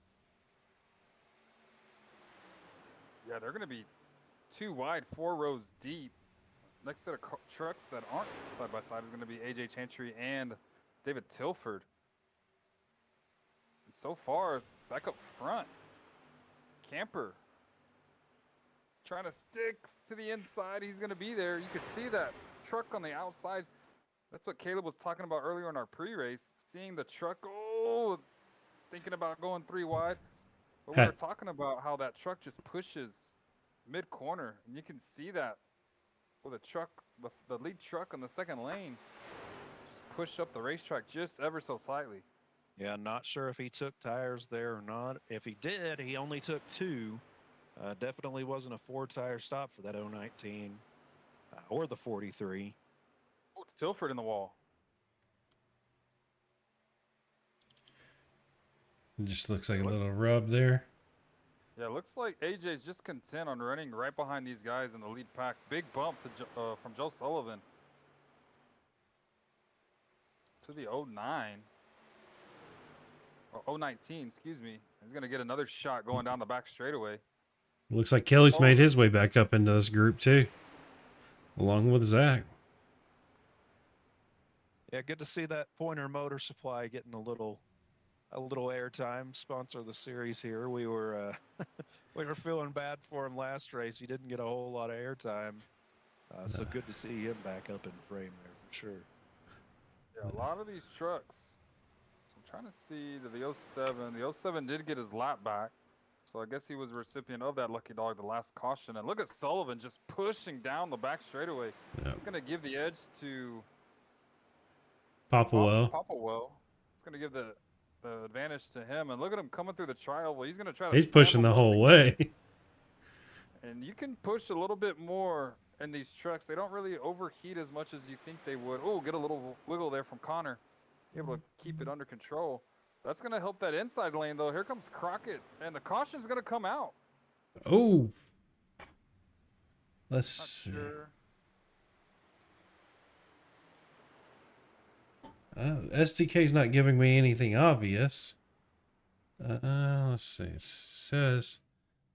Yeah, they're going to be 2 wide, 4 rows deep. Next set of trucks that aren't side by side is going to be AJ Chantry and David Tilford. And so far, back up front, Camper trying to stick to the inside. He's going to be there. You could see that truck on the outside. That's what Caleb was talking about earlier in our pre-race. Seeing the truck, thinking about going 3 wide. But we were talking about how that truck just pushes mid-corner, and you can see that with a truck, the lead truck on the second lane, just push up the racetrack just ever so slightly. Yeah, not sure if he took tires there or not. If he did, he only took 2. Definitely wasn't a 4-tire stop for that 019 or the 43. Oh, it's Tilford in the wall. It just looks like a little rub there. Yeah, it looks like AJ's just content on running right behind these guys in the lead pack. Big bump to from Joe Sullivan to the 09. Or 019, excuse me. He's going to get another shot going down the back straightaway. Looks like Kelly's made his way back up into this group too, along with Zach. Yeah, good to see that Pointer Motor Supply getting a little airtime. Sponsor of the series here. We were we were feeling bad for him last race. He didn't get a whole lot of airtime, so good to see him back up in frame there for sure. Yeah, a lot of these trucks. So I'm trying to see the 07. The 07 did get his lap back, so I guess he was a recipient of that lucky dog, the last caution. And look at Sullivan just pushing down the back straightaway. Yep. He's going to give the edge to Papa Will. It's going to give the advantage to him. And look at him coming through the trial. Well, he's going to try to He's pushing the whole way. And you can push a little bit more in these trucks. They don't really overheat as much as you think they would. Oh, get a little wiggle there from Connor. Able to keep it under control. That's going to help that inside lane, though. Here comes Crockett, and the caution's going to come out. Oh. Let's see. Sure. SDK's not giving me anything obvious. Let's see. It says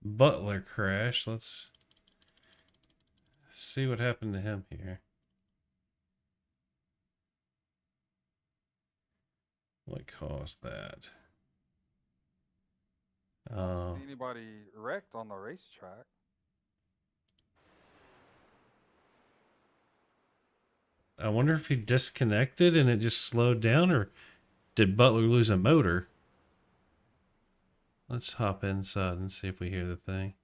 Butler crash. Let's see what happened to him here. What caused that? I don't see anybody wrecked on the racetrack. I wonder if he disconnected and it just slowed down, or did Butler lose a motor? Let's hop inside and see if we hear the thing.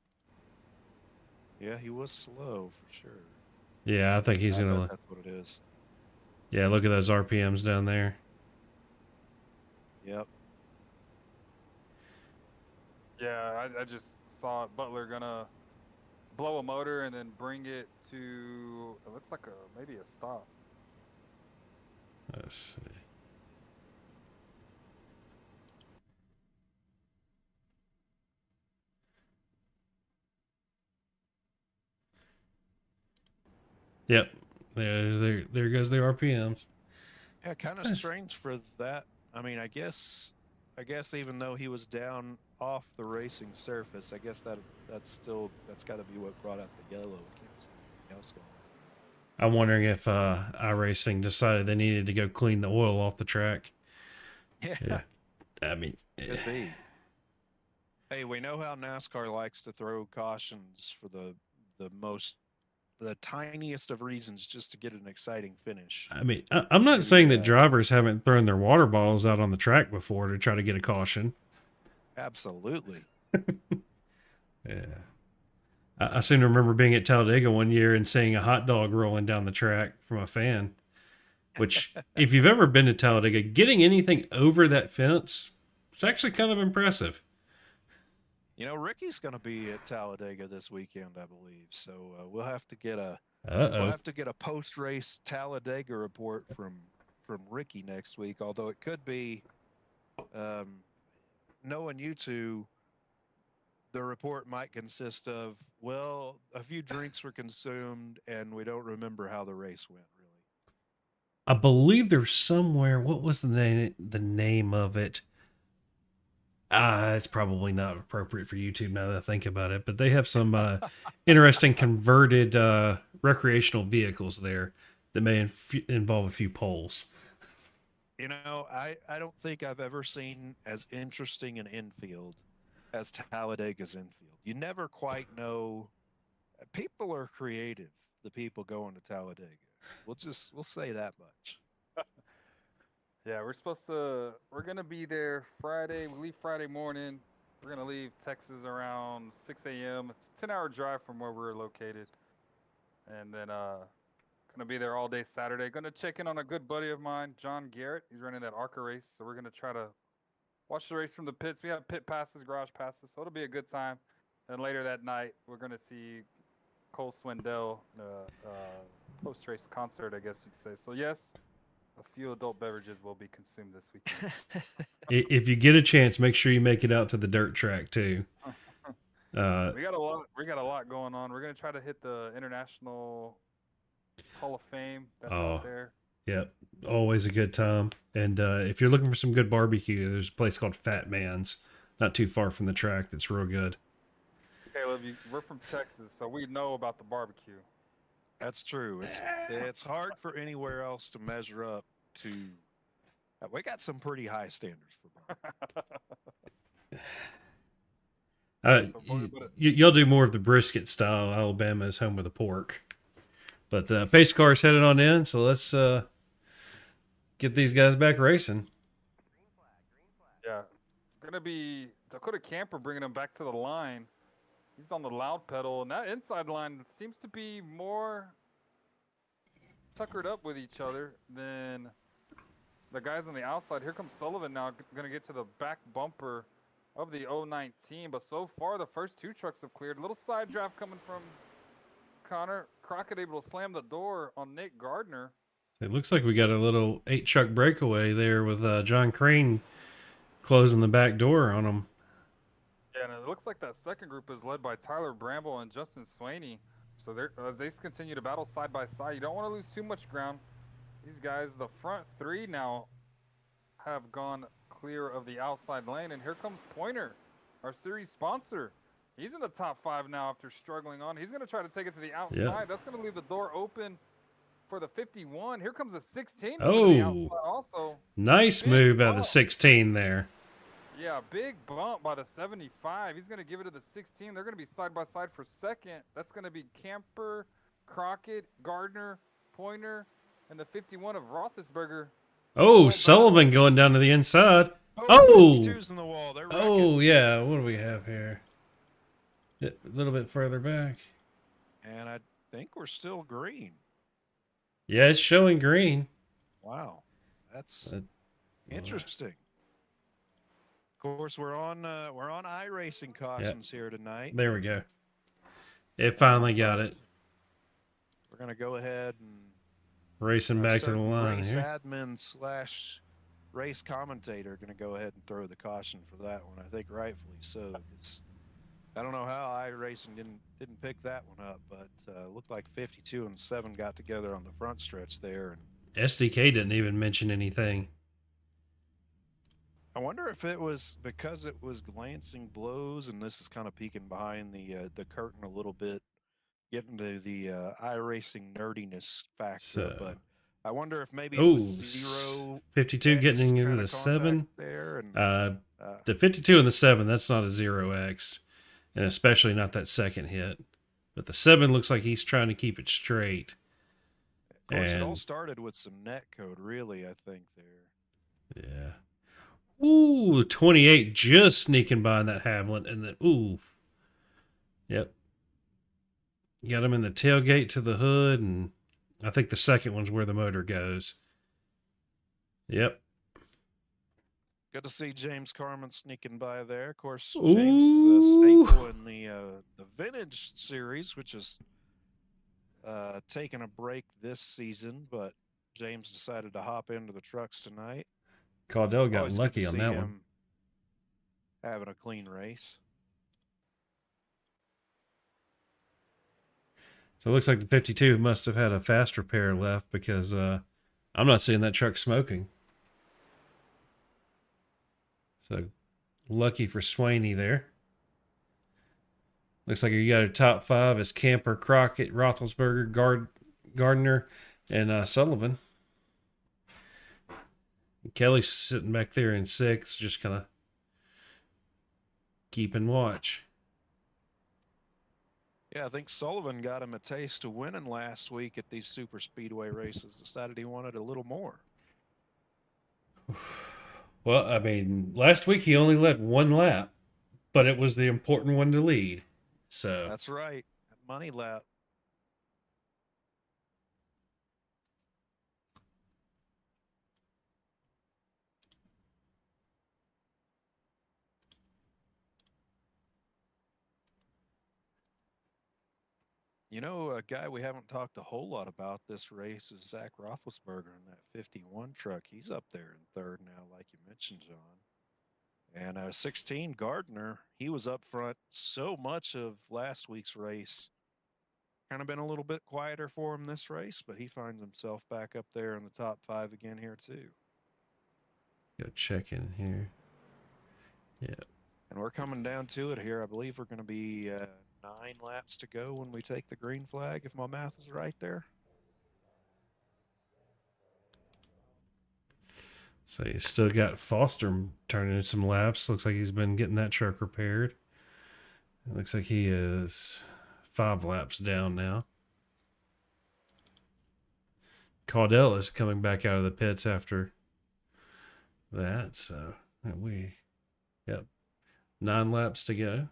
Yeah, he was slow for sure. Yeah, I think he's going to... That's what it is. Yeah, look at those RPMs down there. Yep. Yeah, I just saw it. Butler going to blow a motor and then bring it to... It looks like maybe a stop. Let's see. Yep. There goes the RPMs. Yeah, kind of strange for that. I mean, I guess even though he was down off the racing surface, I guess that's got to be what brought out the yellow. Can't see anything else going on. I'm wondering if iRacing decided they needed to go clean the oil off the track. Yeah. I mean, could be. Hey, we know how NASCAR likes to throw cautions for the tiniest of reasons just to get an exciting finish. I mean, I'm not saying that drivers haven't thrown their water bottles out on the track before to try to get a caution. Absolutely. Yeah. I seem to remember being at Talladega one year and seeing a hot dog rolling down the track from a fan, which if you've ever been to Talladega, getting anything over that fence, it's actually kind of impressive. You know, Ricky's going to be at Talladega this weekend, I believe. So we'll have to get a post-race Talladega report from Ricky next week. Although it could be, knowing you two, the report might consist of, well, a few drinks were consumed and we don't remember how the race went really. I believe there's somewhere. What was the name of it? It's probably not appropriate for YouTube now that I think about it, but they have some interesting converted recreational vehicles there that may involve a few poles. You know, I don't think I've ever seen as interesting an infield as Talladega's infield. You never quite know. People are creative, the people going to Talladega. We'll say that much. Yeah, we're gonna be there Friday. We leave Friday morning. We're gonna leave Texas around 6 a.m. It's a 10-hour drive from where we're located, and then gonna be there all day Saturday. Gonna check in on a good buddy of mine, John Garrett. He's running that ARCA race, so we're gonna try to watch the race from the pits. We have pit passes, garage passes, so it'll be a good time. And later that night, we're gonna see Cole Swindell, post-race concert, I guess you could say. So yes, a few adult beverages will be consumed this weekend. If you get a chance, make sure you make it out to the dirt track too. We got a lot. We got a lot going on. We're gonna try to hit the International Hall of Fame that's Oh, out there. yep, always a good time. And if you're looking for some good barbecue, there's a place called Fat Man's, not too far from the track. That's real good. Caleb, we're from Texas, so we know about the barbecue. That's true. It's hard for anywhere else to measure up to. We got some pretty high standards for barbecue. You'll do more of the brisket style. Alabama is home of the pork. But pace car's headed on in, so let's get these guys back racing. Yeah, gonna be Dakota Camper bringing him back to the line. He's on the loud pedal, and that inside line seems to be more tuckered up with each other than the guys on the outside. Here comes Sullivan now, going to get to the back bumper of the 019. But so far, the first two trucks have cleared. A little side draft coming from Connor Crockett, able to slam the door on Nick Gardner. It looks like we got a little 8-truck breakaway there with John Crane closing the back door on him. Yeah, and it looks like that second group is led by Tyler Bramble and Justin Swaney. So as they continue to battle side by side, you don't want to lose too much ground. These guys, the front three now have gone clear of the outside lane. And here comes Pointer, our series sponsor. He's in the top 5 now after struggling on. He's going to try to take it to the outside. Yeah. That's going to leave the door open for the 51. Here comes the 16. Oh, the outside also. Nice move out of the 16 there. Yeah, big bump by the 75. He's going to give it to the 16. They're going to be side by side for second. That's going to be Camper, Crockett, Gardner, Pointer, and the 51 of Roethlisberger. Oh, Sullivan going down to the inside. Oh! 52's in the wall. They're wrecking. Oh, yeah. What do we have here? A little bit further back. And I think we're still green. Yeah, it's showing green. Wow. That's interesting. Of course, we're on iRacing cautions here tonight. There we go. It finally got it. We're gonna go ahead and racing back to the line race here. Admin / race commentator gonna go ahead and throw the caution for that one. I think rightfully so. I don't know how iRacing didn't pick that one up, but looked like 52 and 7 got together on the front stretch there. And SDK didn't even mention anything. I wonder if it was because it was glancing blows, and this is kind of peeking behind the curtain a little bit, getting to the iRacing nerdiness factor. But I wonder if maybe it was 0. 52 getting into the 7 there, and the 52 and the 7. That's not a 0x, and especially not that second hit. But the 7 looks like he's trying to keep it straight. Of course, it all started with some net code, really. I think there. Yeah. Ooh, 28 just sneaking by in that Havlet, and then ooh. Yep. Got him in the tailgate to the hood, and I think the second one's where the motor goes. Yep. Good to see James Carman sneaking by there. Of course, James staple in the Vintage Series, which is taking a break this season, but James decided to hop into the trucks tonight. Caudill got lucky on that one. Having a clean race. So it looks like the 52 must have had a fast repair left because I'm not seeing that truck smoking. So lucky for Swaney there. Looks like you got a top 5 as Camper, Crockett, Roethlisberger, Gardner, and Sullivan. Kelly's sitting back there in 6th, just kind of keeping watch. Yeah, I think Sullivan got him a taste of winning last week at these super speedway races. Decided he wanted a little more. Well, I mean, last week he only led 1 lap, but it was the important one to lead. So That's right. Money lap. You know, a guy we haven't talked a whole lot about this race is Zach Roethlisberger in that 51 truck. He's up there in 3rd now, like you mentioned, John. And 16 Gardner, he was up front so much of last week's race. Kind of been a little bit quieter for him this race, but he finds himself back up there in the top 5 again here too. go check in here. Yeah. And we're coming down to it here. I believe we're going to be 9 laps to go when we take the green flag, if my math is right there. So you still got Foster turning in some laps. Looks like he's been getting that truck repaired. It looks like he is 5 laps down now. Caudell is coming back out of the pits after that. So yep, 9 laps to go.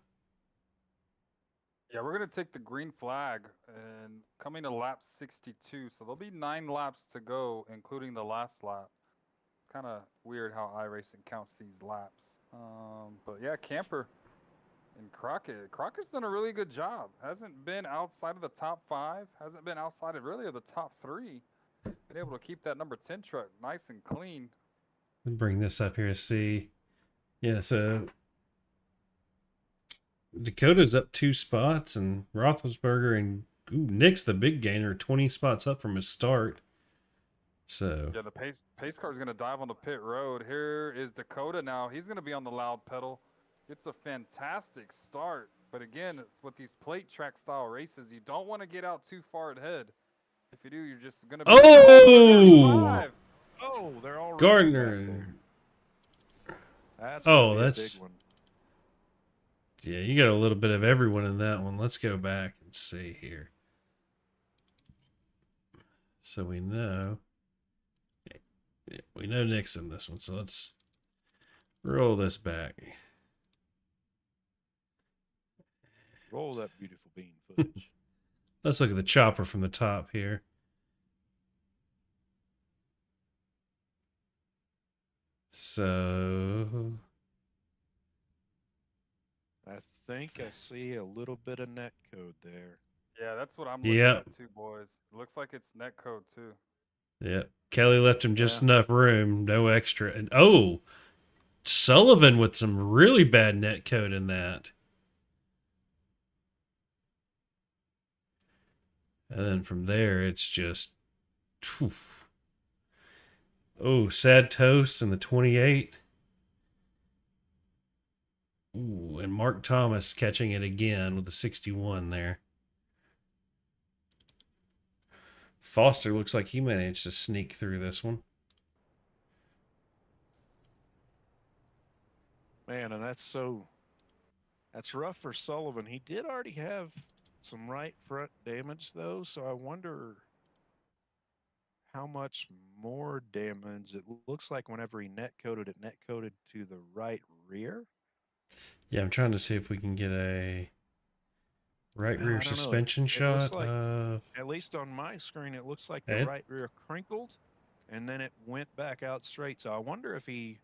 Yeah, we're going to take the green flag and coming to lap 62. So there'll be 9 laps to go, including the last lap. Kind of weird how iRacing counts these laps. But yeah, Camper and Crockett. Crockett's done a really good job. Hasn't been outside of the top 5. Hasn't been outside of really of the top 3. Been able to keep that number 10 truck nice and clean. Let me bring this up here to see. Yeah, so Dakota's up 2 spots, and Roethlisberger and Nick's the big gainer, 20 spots up from his start. So yeah, the pace car is going to dive on the pit road. Here is Dakota now. He's going to be on the loud pedal. It's a fantastic start. But again, it's with these plate track style races, you don't want to get out too far ahead. If you do, you're just going to be... Oh! Oh, they're all Gardner. That's going to be that's a big one. Yeah, you got a little bit of everyone in that one. Let's go back and see here. So we know Nick's in this one. So let's roll this back. Roll that beautiful bean footage. Let's look at the chopper from the top here. So I think I see a little bit of net code there. Yeah, that's what I'm looking at too, boys. It looks like it's net code too. Yep. Kelly left him just enough room, no extra. And Sullivan with some really bad net code in that. And then from there, it's just... Whew. Oh, Sad Toast in the 28. Ooh, and Mark Thomas catching it again with the 61 there. Foster looks like he managed to sneak through this one. Man, and that's rough for Sullivan. He did already have some right front damage, though, so I wonder how much more damage. It looks like whenever he net coded to the right rear. Yeah, I'm trying to see if we can get a right rear suspension shot. Like, at least on my screen, it looks like the right rear crinkled, and then it went back out straight. So I wonder if he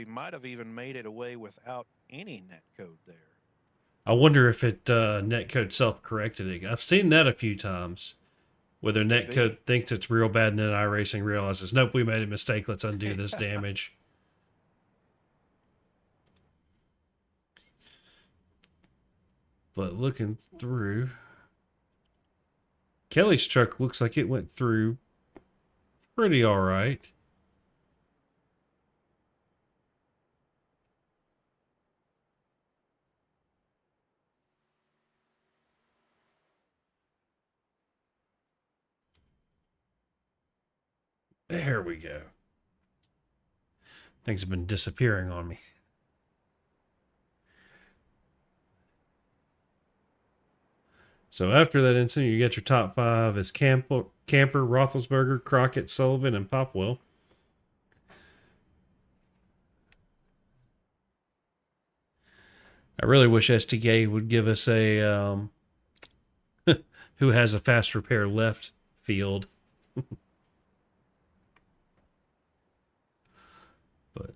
might have even made it away without any net code there. I wonder if it netcode self-corrected it. I've seen that a few times, where their netcode thinks it's real bad, and then iRacing realizes, nope, we made a mistake. Let's undo this damage. But looking through, Kelly's truck looks like it went through pretty all right. There we go. Things have been disappearing on me. So after that incident, you get your top 5 as Camper, Roethlisberger, Crockett, Sullivan, and Popwell. I really wish STK would give us a who has a fast repair left field. But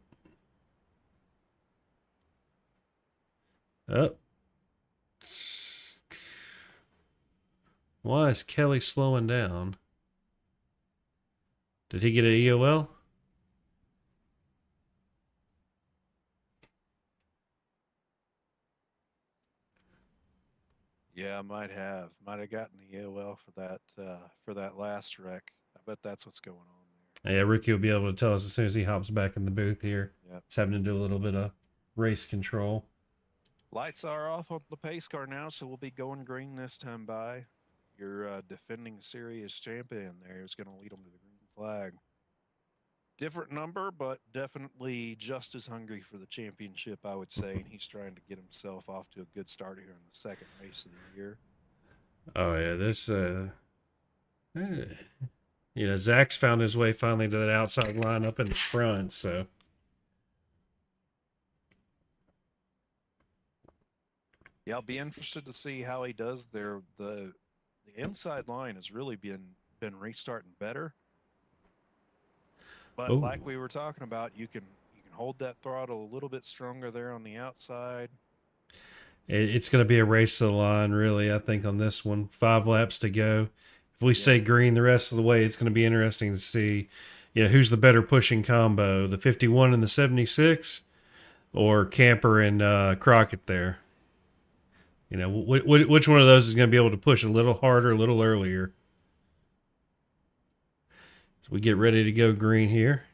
oh, why is Kelly slowing down? Did he get an EOL? Yeah, might have gotten the AOL for that last wreck. I bet that's what's going on there. Yeah, Ricky will be able to tell us as soon as he hops back in the booth here. Yep. He's having to do a little bit of race control. Lights are off on the pace car now, so we'll be going green this time by. Your defending series champion there is going to lead them to the green flag. Different number, but definitely just as hungry for the championship, I would say. And he's trying to get himself off to a good start here in the second race of the year. Oh yeah, this Zach's found his way finally to that outside line up in the front, so yeah, I'll be interested to see how he does there. The inside line has really been restarting better. But Ooh. like we were talking about, you can hold that throttle a little bit stronger there on the outside. It's going to be a race to the line, really, I think, on this one. 5 laps to go. If we stay green the rest of the way, it's going to be interesting to see, who's the better pushing combo, the 51 and the 76, or Camper and Crockett there. Which one of those is going to be able to push a little harder, a little earlier. So we get ready to go green here.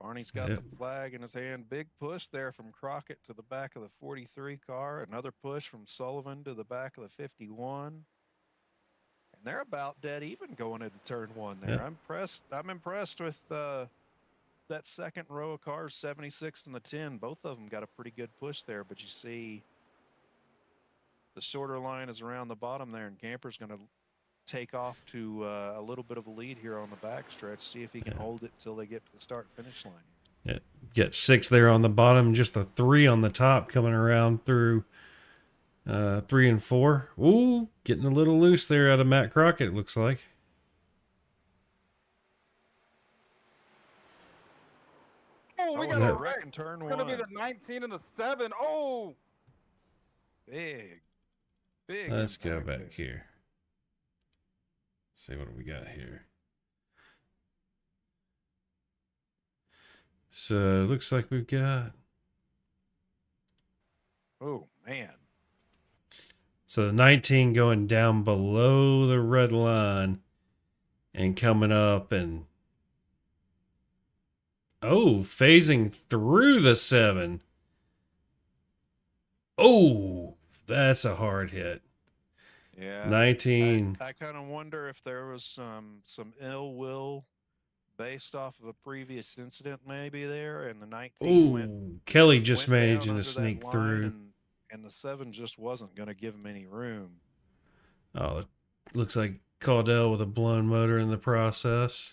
Barney's got the flag in his hand. Big push there from Crockett to the back of the 43 car. Another push from Sullivan to the back of the 51. And they're about dead even going into turn 1 there. Yep. I'm impressed with that second row of cars, 76 and the 10. Both of them got a pretty good push there, but you see the shorter line is around the bottom there, and Camper's going to take off to a little bit of a lead here on the backstretch. See if he can hold it till they get to the start-finish line. Yeah, get 6 there on the bottom, just a 3 on the top coming around through 3 and 4. Ooh, getting a little loose there out of Matt Crockett, it looks like. Oh, we got a wreck in turn 1. It's going to be the 19 and the 7. Oh! Big. Let's go back here. See what we got here. So it looks like we've got. Oh man. So the 19 going down below the red line and coming up and phasing through the 7. Oh, that's a hard hit. Yeah, 19. I kind of wonder if there was some ill will based off of a previous incident maybe there, and the 19 Kelly just managing to sneak through. And the 7 just wasn't going to give him any room. Oh, it looks like Caudell with a blown motor in the process.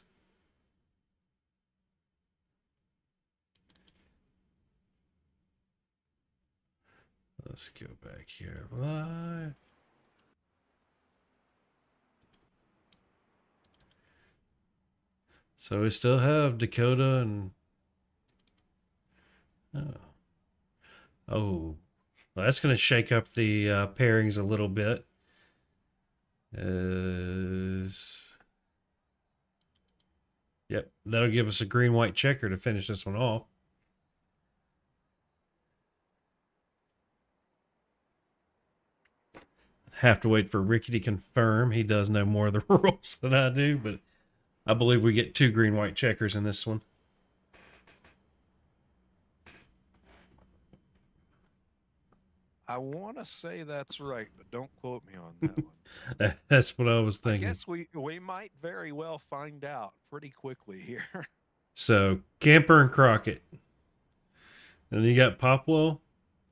Let's go back here live. So we still have Dakota and well, that's going to shake up the pairings a little bit. Yep, that'll give us a green-white checker to finish this one off. have to wait for Ricky to confirm. He does know more of the rules than I do, but I believe we get 2 green, white checkers in this one. I want to say that's right, but don't quote me on that one. That's what I was I thinking. guess we might very well find out pretty quickly here. So Camper and Crockett. And then you got Popwell,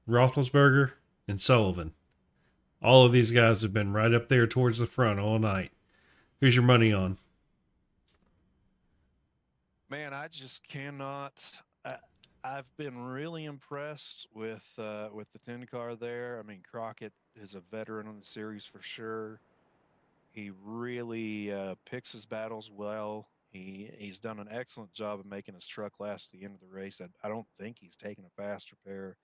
Roethlisberger, and Sullivan. All of these guys have been right up there towards the front all night. Who's your money on? Man, I just cannot. I've been really impressed with the 10 car there. I mean, Crockett is a veteran on the series for sure. He really picks his battles well. He's done an excellent job of making his truck last to the end of the race. I don't think he's taken a faster pair.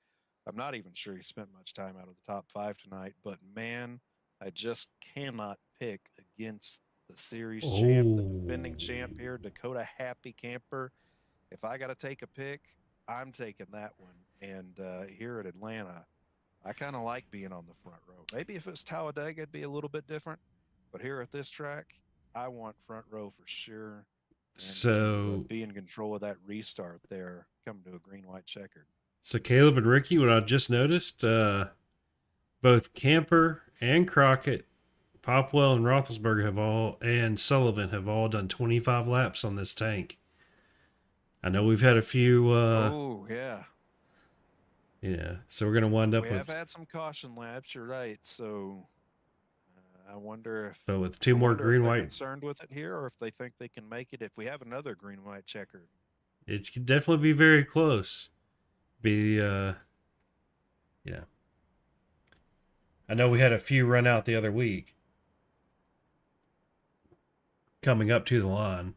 I'm not even sure he spent much time out of the top 5 tonight. But man, I just cannot pick against the series champ, the defending champ here, Dakota Happy Camper. If I got to take a pick, I'm taking that one. And here at Atlanta, I kind of like being on the front row. Maybe if it's Talladega, it'd be a little bit different. But here at this track, I want front row for sure. And So to be in control of that restart there, coming to a green-white checkered. So Caleb and Ricky, what I just noticed, both Camper and Crockett, Popwell and Roethlisberger and Sullivan have all done 25 laps on this tank. I know we've had a few. Oh yeah. Yeah, so we're gonna wind up We with. have had some caution laps. You're right. So I wonder if. So with 2 more green white. Concerned with it here, or if they think they can make it if we have another green-white checkered. It could definitely be very close. Yeah. I know we had a few run out the other week. Coming up to the line.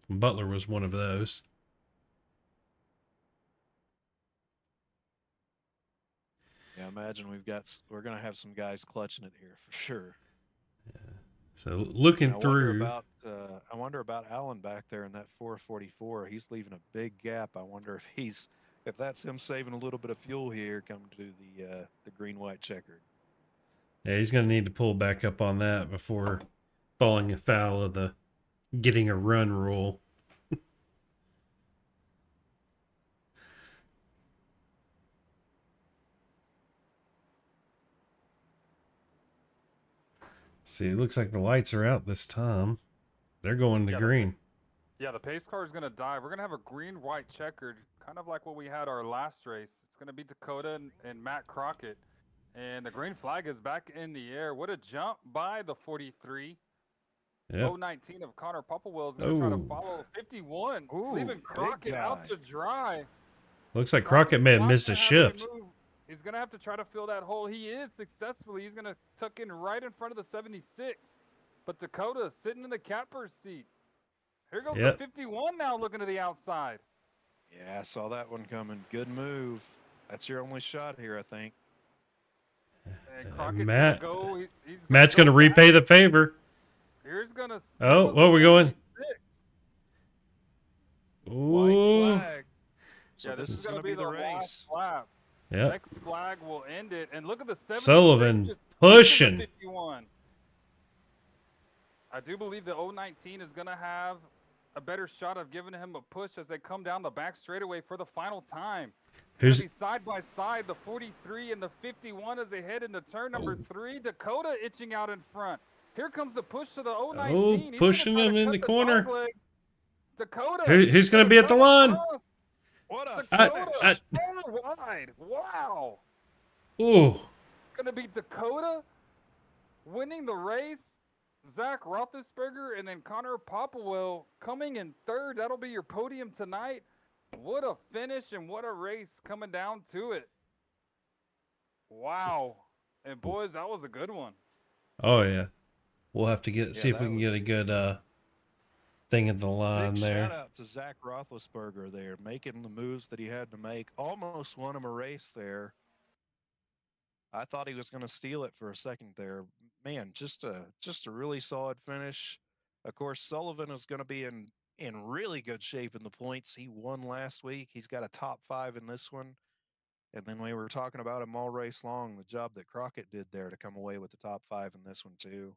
Butler was one of those. Yeah, I imagine we're going to have some guys clutching it here for sure. Yeah. So looking through. I wonder about Allen back there in that 444. He's leaving a big gap. I wonder if that's him saving a little bit of fuel here coming to the green-white checkered. Yeah, he's going to need to pull back up on that before falling afoul of the getting a run rule. See, it looks like the lights are out this time. They're going to green. The pace car is going to die. We're going to have a green-white checkered, kind of like what we had our last race. It's going to be Dakota and Matt Crockett. And the green flag is back in the air. What a jump by the 43. Yep. 019 of Connor Popplewell is going to try to follow 51, leaving Crockett out to dry. Looks like Crockett may have missed a shift. He's going to have to try to fill that hole. He is successfully. He's going to tuck in right in front of the 76. But Dakota sitting in the catbird seat. Here goes the 51 now looking to the outside. Yeah, I saw that one coming. Good move. That's your only shot here, I think. And Matt's going to repay the favor. Here's going to. Oh, where are we going? White flag. So this is going to be the race. Lap. Yep. Next flag will end it. And look at the 76 Sullivan just pushing. 51. I do believe the 019 is going to have a better shot of giving him a push as they come down the back straightaway for the final time. Who's side by side, the 43 and the 51 as they head into turn number 3. Dakota itching out in front. Here comes the push to the 019. Oh, pushing him in the corner. Dakota. Who's going to be at the line? What a Dakota. Wide. Wow. Ooh. Going to be Dakota winning the race. Zach Roethlisberger and then Connor Popplewell coming in third. That'll be your podium tonight. What a finish and what a race coming down to it. Wow. And boys, that was a good one. Oh yeah. We'll have to see if we can get a good thing at the line big there. Shout out to Zach Roethlisberger there, making the moves that he had to make. Almost won him a race there. I thought he was going to steal it for a second there. Man, just a really solid finish. Of course, Sullivan is going to be in really good shape in the points. He won last week. He's got a top 5 in this one. And then we were talking about him all race long, the job that Crockett did there to come away with the top 5 in this one, too.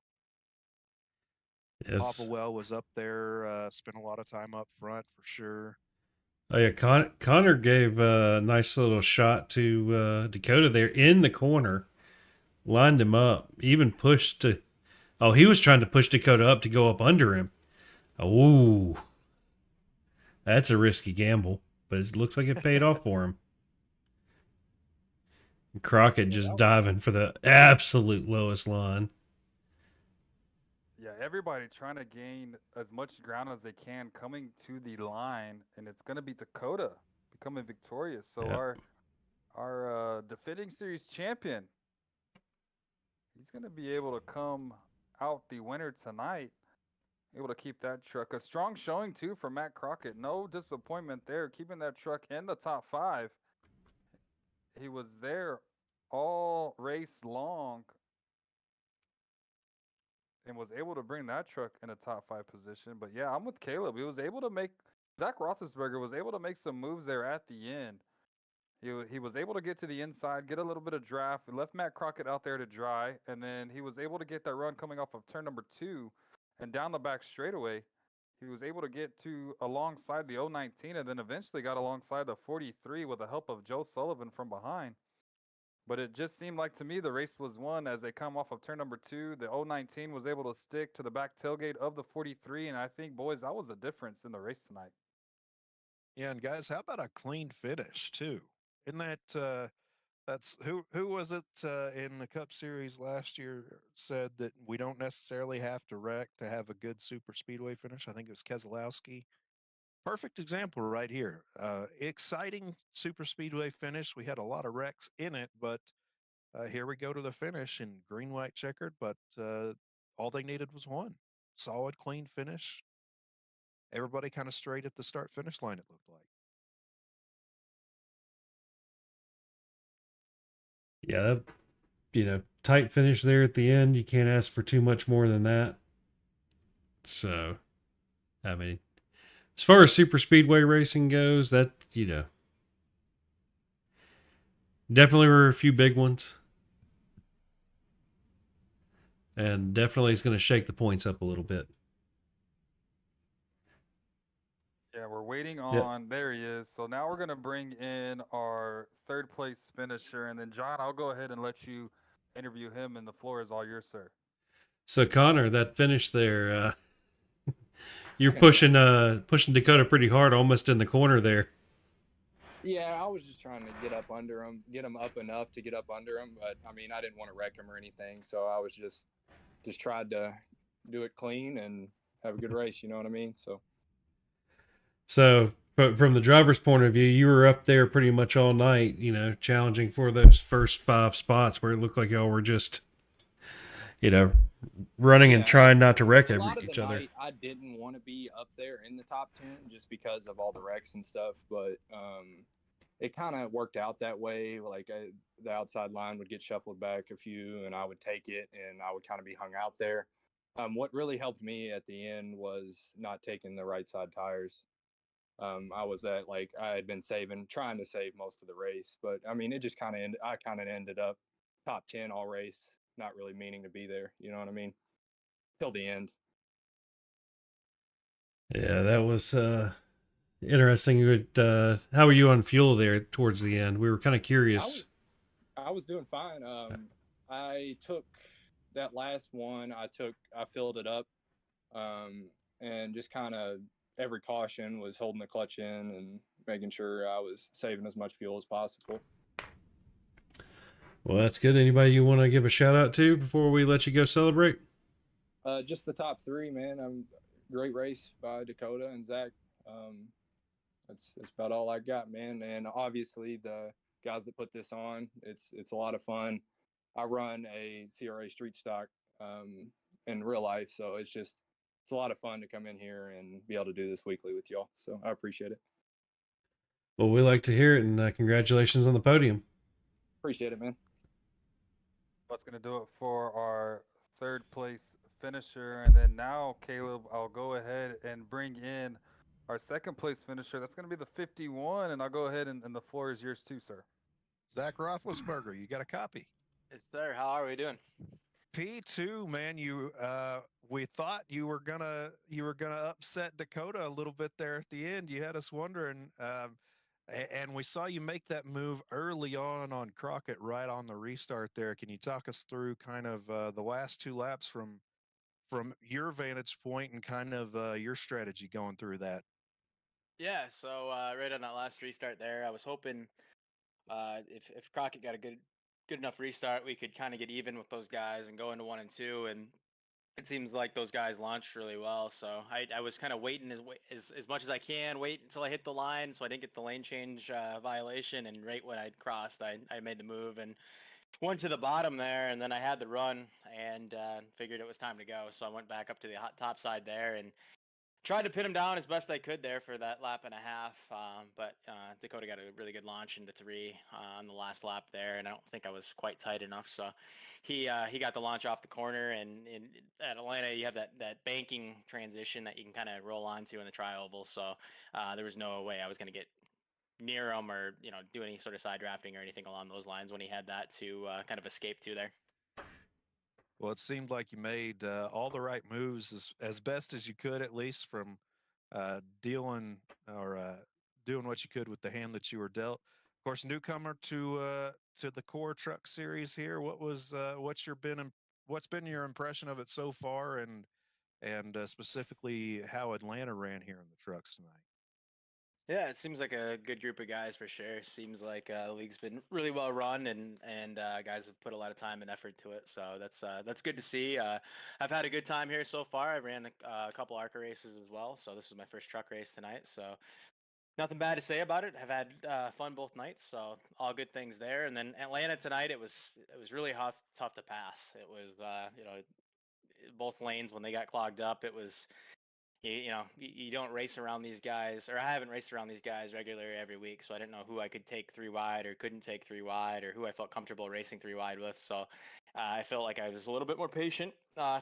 Yes. Popplewell was up there, spent a lot of time up front for sure. Oh yeah, Connor gave a nice little shot to Dakota there in the corner, lined him up, even pushed to. Oh, he was trying to push Dakota up to go up under him. Oh, that's a risky gamble, but it looks like it paid off for him. Crockett just diving for the absolute lowest line. Yeah, everybody trying to gain as much ground as they can coming to the line, and it's going to be Dakota becoming victorious. So Yeah. our defending series champion, he's going to be able to come out the winner tonight, able to keep that truck. A strong showing too for Matt Crockett. No disappointment there, keeping that truck in the top 5. He was there all race long and was able to bring that truck in a top 5 position. But yeah, I'm with Caleb. He was able to make Zach Roethlisberger was able to make some moves there at the end. He was able to get to the inside, get a little bit of draft, and left Matt Crockett out there to dry. And then he was able to get that run coming off of turn number 2 and down the back straightaway. He was able to get to alongside the 019 and then eventually got alongside the 43 with the help of Joe Sullivan from behind. But it just seemed like to me the race was won as they come off of turn number 2. The 019 was able to stick to the back tailgate of the 43, and I think, boys, that was a difference in the race tonight. Yeah, and guys, how about a clean finish too? Isn't that that's who was it in the Cup Series last year said that we don't necessarily have to wreck to have a good super speedway finish? I think it was Keselowski. Perfect example right here. Exciting super speedway finish. We had a lot of wrecks in it, but here we go to the finish in green, white, checkered. But all they needed was one solid, clean finish. Everybody kind of straight at the start finish line, it looked like. Yeah, tight finish there at the end. You can't ask for too much more than that. So, I mean, as far as super speedway racing goes, that, definitely were a few big ones. And definitely is going to shake the points up a little bit. Yeah, we're waiting Yep. on. There he is. So now we're going to bring in our 3rd place finisher. And then, John, I'll go ahead and let you interview him, and the floor is all yours, sir. So, Connor, that finish there, you're pushing Dakota pretty hard, almost in the corner there. Yeah, I was just trying to get up under him, get him up enough to get up under him. But I mean, I didn't want to wreck him or anything, so I was just tried to do it clean and have a good race. You know what I mean? So, but from the driver's point of view, you were up there pretty much all night, challenging for those first 5 spots where it looked like y'all were just, running and trying not to wreck each other. Night, I didn't want to be up there in the top 10 just because of all the wrecks and stuff, but it kind of worked out that way. Like the outside line would get shuffled back a few, and I would take it, and I would kind of be hung out there. What really helped me at the end was not taking the right side tires. I was I had been trying to save most of the race, but I mean, it just I kind of ended up top 10 all race, not really meaning to be there. You know what I mean? Till the end. Yeah, that was interesting. How were you on fuel there towards the end? We were kind of curious. I was doing fine. I took that last one. I filled it up, and just kind of every caution was holding the clutch in and making sure I was saving as much fuel as possible. Well, that's good. Anybody you want to give a shout out to before we let you go celebrate? Just the top 3, man. Great race by Dakota and Zach. That's about all I got, man. And obviously the guys that put this on, it's a lot of fun. I run a CRA street stock in real life, so it's a lot of fun to come in here and be able to do this weekly with y'all. So I appreciate it. Well, we like to hear it, and congratulations on the podium. Appreciate it, man. That's going to do it for our 3rd place finisher. And then now, Caleb, I'll go ahead and bring in our 2nd place finisher. That's going to be the 51, and I'll go ahead and the floor is yours too, sir. Zach Roethlisberger, you got a copy. Yes, sir. How are we doing? P2, man, we thought you were gonna upset Dakota a little bit there at the end. You had us wondering, and we saw you make that move early on Crockett, right on the restart there. Can you talk us through kind of the last two laps from your vantage point and kind of your strategy going through that? Yeah. So right on that last restart there, I was hoping if Crockett got a good enough restart, we could kind of get even with those guys and go into 1 and 2. And it seems like those guys launched really well. So I was kind of waiting as much as I can, wait until I hit the line, so I didn't get the lane change violation. And right when I crossed, I made the move and went to the bottom there, and then I had the run and figured it was time to go. So I went back up to the top side there and tried to pin him down as best I could there for that lap and a half. But Dakota got a really good launch into 3 on the last lap there, and I don't think I was quite tight enough. So he got the launch off the corner, and at Atlanta you have that banking transition that you can kind of roll onto in the tri-oval. So there was no way I was going to get near him or do any sort of side drafting or anything along those lines when he had that to kind of escape to there. Well, it seemed like you made all the right moves as best as you could, at least from dealing or doing what you could with the hand that you were dealt. Of course, newcomer to the CORE Truck Series here. What's been your impression of it so far, and specifically how Atlanta ran here in the trucks tonight? Yeah, it seems like a good group of guys for sure. Seems like the league's been really well run, and guys have put a lot of time and effort to it. So that's good to see. I've had a good time here so far. I ran a couple ARCA races as well, so this was my first truck race tonight. So nothing bad to say about it. I've had fun both nights, so all good things there. And then Atlanta tonight, it was really tough to pass. It was both lanes when they got clogged up. It was you don't race around these guys, or I haven't raced around these guys regularly every week, so I didn't know who I could take 3 wide or couldn't take 3 wide, or who I felt comfortable racing 3 wide with. So I felt like I was a little bit more patient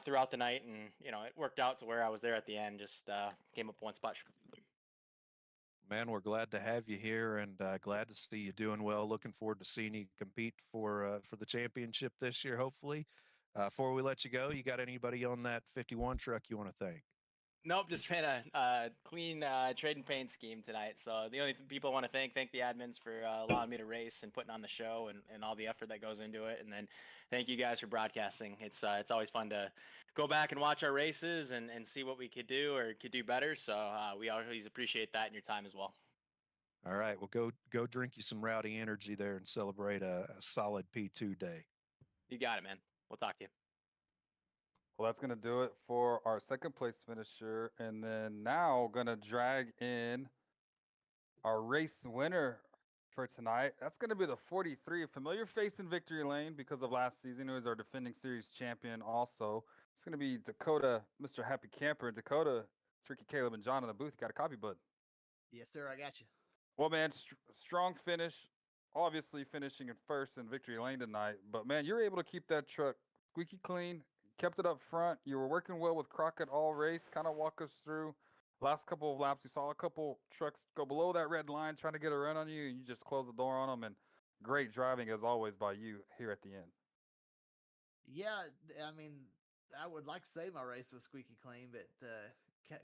throughout the night, and it worked out to where I was there at the end. Just came up one spot. Man, we're glad to have you here, and glad to see you doing well. Looking forward to seeing you compete for the championship this year, hopefully. Before we let you go, you got anybody on that 51 truck you want to thank? Nope, just ran a clean trade and paint scheme tonight. So the only people I want to thank the admins for allowing me to race and putting on the show and all the effort that goes into it. And then thank you guys for broadcasting. It's always fun to go back and watch our races and see what we could do or could do better. So we always appreciate that and your time as well. All right, well, go drink you some Rowdy Energy there and celebrate a solid P2 day. You got it, man. We'll talk to you. Well, that's going to do it for our second place finisher. And then now going to drag in our race winner for tonight. That's going to be the 43, a familiar face in victory lane because of last season, who is our defending series champion also. It's going to be Dakota, Mr. Happy Camper. Dakota, Tricky Caleb, and John in the booth. You got a copy, bud? Yes, sir. I got you. Well, man, strong finish. Obviously finishing in first in victory lane tonight. But, man, you're able to keep that truck squeaky clean, kept it up front. You were working well with Crockett all race. Kind of walk us through last couple of laps. We saw a couple trucks go below that red line trying to get a run on you, and you just closed the door on them. And great driving, as always, by you here at the end. Yeah, I mean, I would like to say my race was squeaky clean, but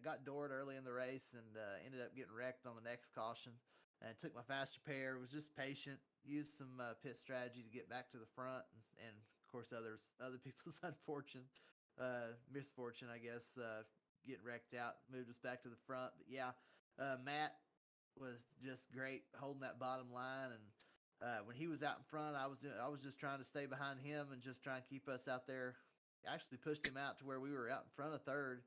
got doored early in the race and ended up getting wrecked on the next caution. And took my faster pair. Was just patient. Used some pit strategy to get back to the front, and of course other people's misfortune, I guess, getting wrecked out moved us back to the front. But yeah, Matt was just great holding that bottom line, and when he was out in front, I was just trying to stay behind him and just try and keep us out there. Actually pushed him out to where we were out in front of third.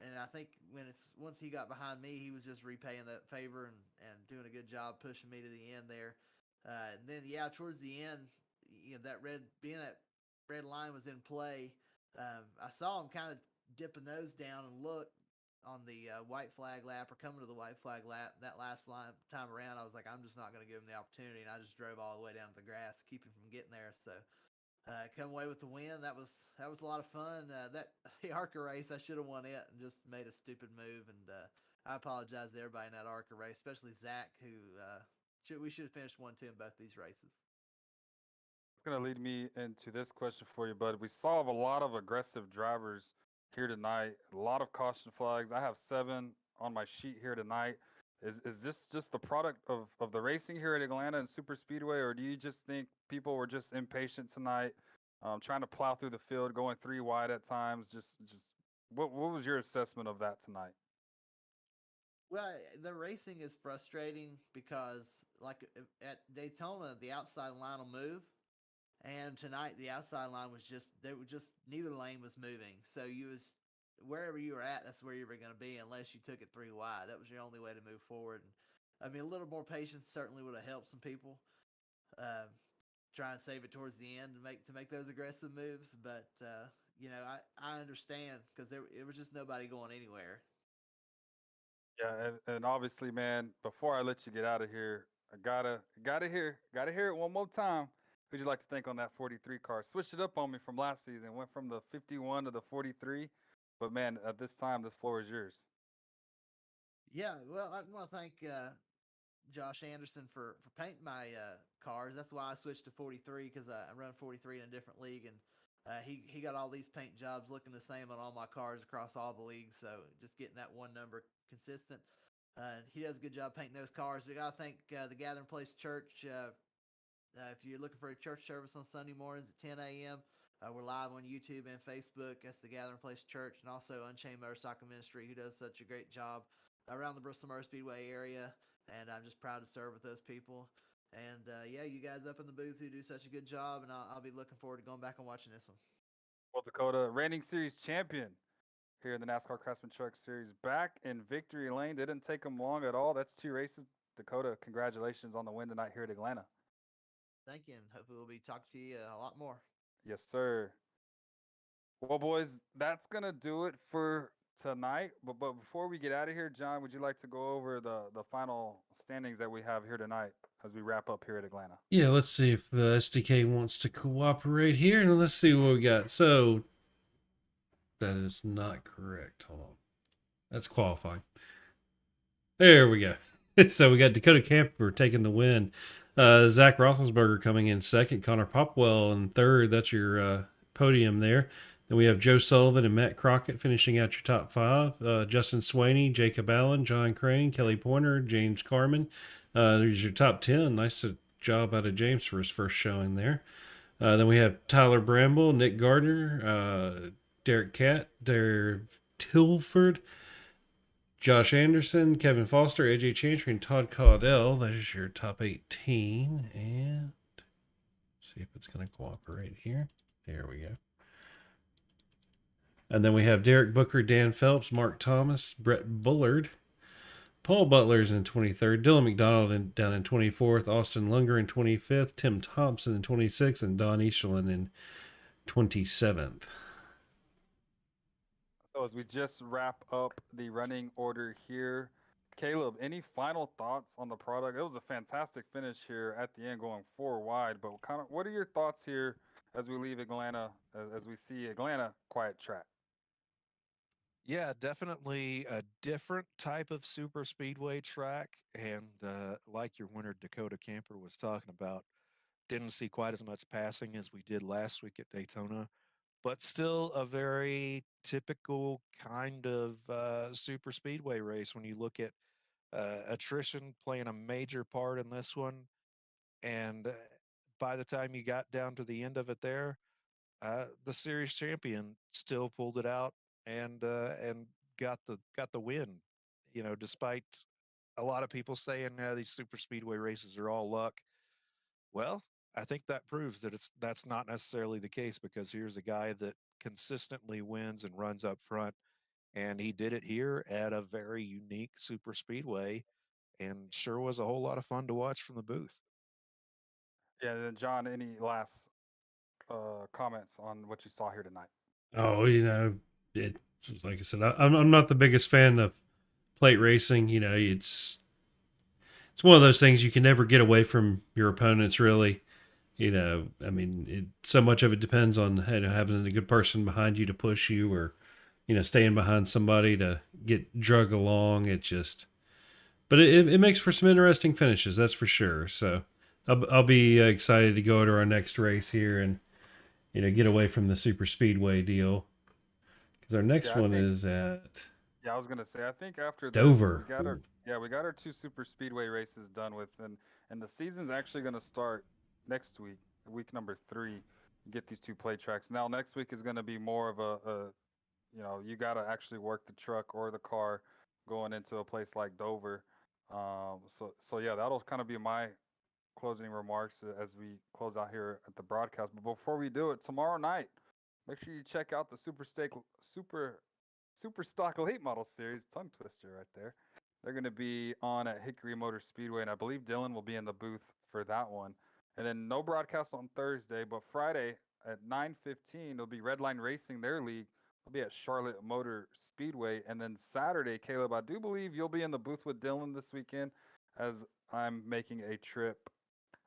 And I think once he got behind me, he was just repaying that favor and doing a good job pushing me to the end there. And then towards the end, that red line was in play. I saw him kind of dip a nose down and look on the white flag lap, or coming to the white flag lap. That last time around, I was like, I'm just not going to give him the opportunity, and I just drove all the way down to the grass, keep him from getting there. So. Come away with the win. That was a lot of fun. The ARCA race, I should have won it and just made a stupid move. And I apologize to everybody in that ARCA race, especially Zach, who We should have finished 1-2 in both these races. It's going to lead me into this question for you, bud. We saw a lot of aggressive drivers here tonight, a lot of caution flags. I have 7 on my sheet here tonight. Is this just the product of the racing here at Atlanta and Super Speedway, or do you just think people were just impatient tonight, trying to plow through the field, going 3 wide at times? Just what was your assessment of that tonight? Well, the racing is frustrating because, like at Daytona, the outside line will move, and tonight the outside line was just neither lane was moving. So you was wherever you were at, that's where you were going to be unless you took it 3 wide. That was your only way to move forward. And I mean, a little more patience certainly would have helped some people. Try and save it towards the end to make those aggressive moves, but I understand because it was just nobody going anywhere. Yeah, and obviously, man, before I let you get out of here, I gotta hear it one more time. Who'd you like to thank on that 43 car? Switched it up on me from last season. Went from the 51 to the 43. But man, at this time, this floor is yours. Yeah, well, I want to thank Josh Anderson for painting my cars. That's why I switched to 43 because I run 43 in a different league, and he got all these paint jobs looking the same on all my cars across all the leagues. So just getting that one number consistent. He does a good job painting those cars. We got to thank the Gathering Place Church. If you're looking for a church service on Sunday mornings at 10 a.m., we're live on YouTube and Facebook. That's the Gathering Place Church, and also Unchained Motorcycle Ministry, who does such a great job around the Bristol Motor Speedway area. And I'm just proud to serve with those people. And you guys up in the booth who do such a good job, and I'll be looking forward to going back and watching this one. Well, Dakota, reigning series champion here in the NASCAR Craftsman Truck Series, back in victory lane. Didn't take him long at all. That's 2 races. Dakota, congratulations on the win tonight here at Atlanta. Thank you, and hopefully we'll be talking to you a lot more. Yes, sir. Well, boys, that's gonna do it for tonight. But before we get out of here, John, would you like to go over the final standings that we have here tonight as we wrap up here at Atlanta? Yeah, let's see if the SDK wants to cooperate here, and let's see what we got. So that is not correct. Hold on. That's qualifying. There we go. So we got Dakota Camper taking the win. Zach Roethlisberger coming in second. Connor Popwell in third. That's your podium there. Then we have Joe Sullivan and Matt Crockett finishing out your top 5. Justin Swaney, Jacob Allen, John Crane, Kelly Pointer, James Carmen. There's your top 10. Nice job out of James for his first showing there. Then we have Tyler Bramble, Nick Gardner, Derek Catt, Dave Tilford, Josh Anderson, Kevin Foster, AJ Chantry, and Todd Caudell. That is your top 18. And see if it's going to cooperate here. There we go. And then we have Derek Booker, Dan Phelps, Mark Thomas, Brett Bullard, Paul Butler's in 23rd, Dylan McDonald down in 24th, Austin Lunger in 25th, Tim Thompson in 26th, and Don Eashelin in 27th. So as we just wrap up the running order here, Caleb, any final thoughts on the product? It was a fantastic finish here at the end, going 4 wide. But what are your thoughts here as we leave Atlanta, as we see Atlanta quiet track? Yeah, definitely a different type of super speedway track. And like your winner, Dakota Camper, was talking about, didn't see quite as much passing as we did last week at Daytona, but still a very typical kind of super speedway race when you look at attrition playing a major part in this one. And by the time you got down to the end of it there, the series champion still pulled it out and got the win. You know, despite a lot of people saying these super speedway races are all luck. Well, I think that proves that that's not necessarily the case, because here's a guy that consistently wins and runs up front, and he did it here at a very unique super speedway, and sure was a whole lot of fun to watch from the booth. Yeah, and then John, any last comments on what you saw here tonight? Oh, it like I said, I'm not the biggest fan of plate racing. It's one of those things you can never get away from your opponents, really. I mean, so much of it depends on having a good person behind you to push you, or staying behind somebody to get drug along. but it makes for some interesting finishes, that's for sure. So I'll be excited to go to our next race here and get away from the super speedway deal because our next Yeah, I one think. is at Yeah, I was gonna say. I think after this, we Dover. got our Ooh. yeah, we got our 2 super speedway races done with, and the season's actually gonna start next week, week number 3. Get these 2 play tracks. Now next week is gonna be more of a you gotta actually work the truck or the car going into a place like Dover. So yeah, that'll kind of be my closing remarks as we close out here at the broadcast. But before we do it, tomorrow night, make sure you check out the Super Stock Late Model Series. Tongue twister right there. They're going to be on at Hickory Motor Speedway, and I believe Dylan will be in the booth for that one. And then no broadcast on Thursday, but Friday at 9:15, it'll be Redline Racing, their league. They'll be at Charlotte Motor Speedway. And then Saturday, Caleb, I do believe you'll be in the booth with Dylan this weekend as I'm making a trip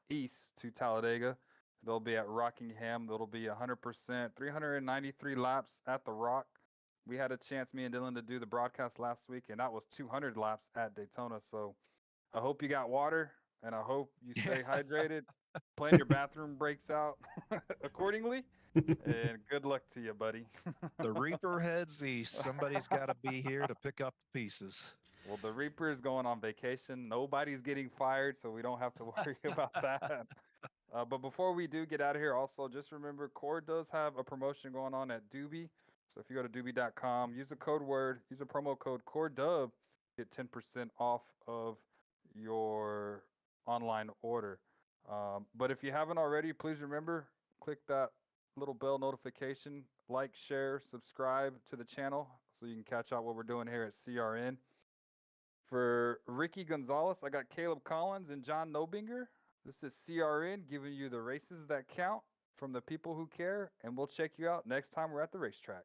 east to Talladega. They'll be at Rockingham. That'll be 100%, 393 laps at the Rock. We had a chance, me and Dylan, to do the broadcast last week, and that was 200 laps at Daytona. So I hope you got water, and I hope you stay hydrated. Plan your bathroom breaks out accordingly, and good luck to you, buddy. The Reaper heads east. Somebody's got to be here to pick up the pieces. Well, the Reaper is going on vacation. Nobody's getting fired, so we don't have to worry about that. But before we do get out of here, also just remember Core does have a promotion going on at Doobie. So if you go to doobie.com, use a code word, use a promo code CoreDub, get 10% off of your online order. But if you haven't already, please remember, click that little bell notification, like, share, subscribe to the channel so you can catch out what we're doing here at CRN. For Ricky Gonzalez, I got Caleb Collins and John Nobinger. This is CRN giving you the races that count from the people who care, and we'll check you out next time we're at the racetrack.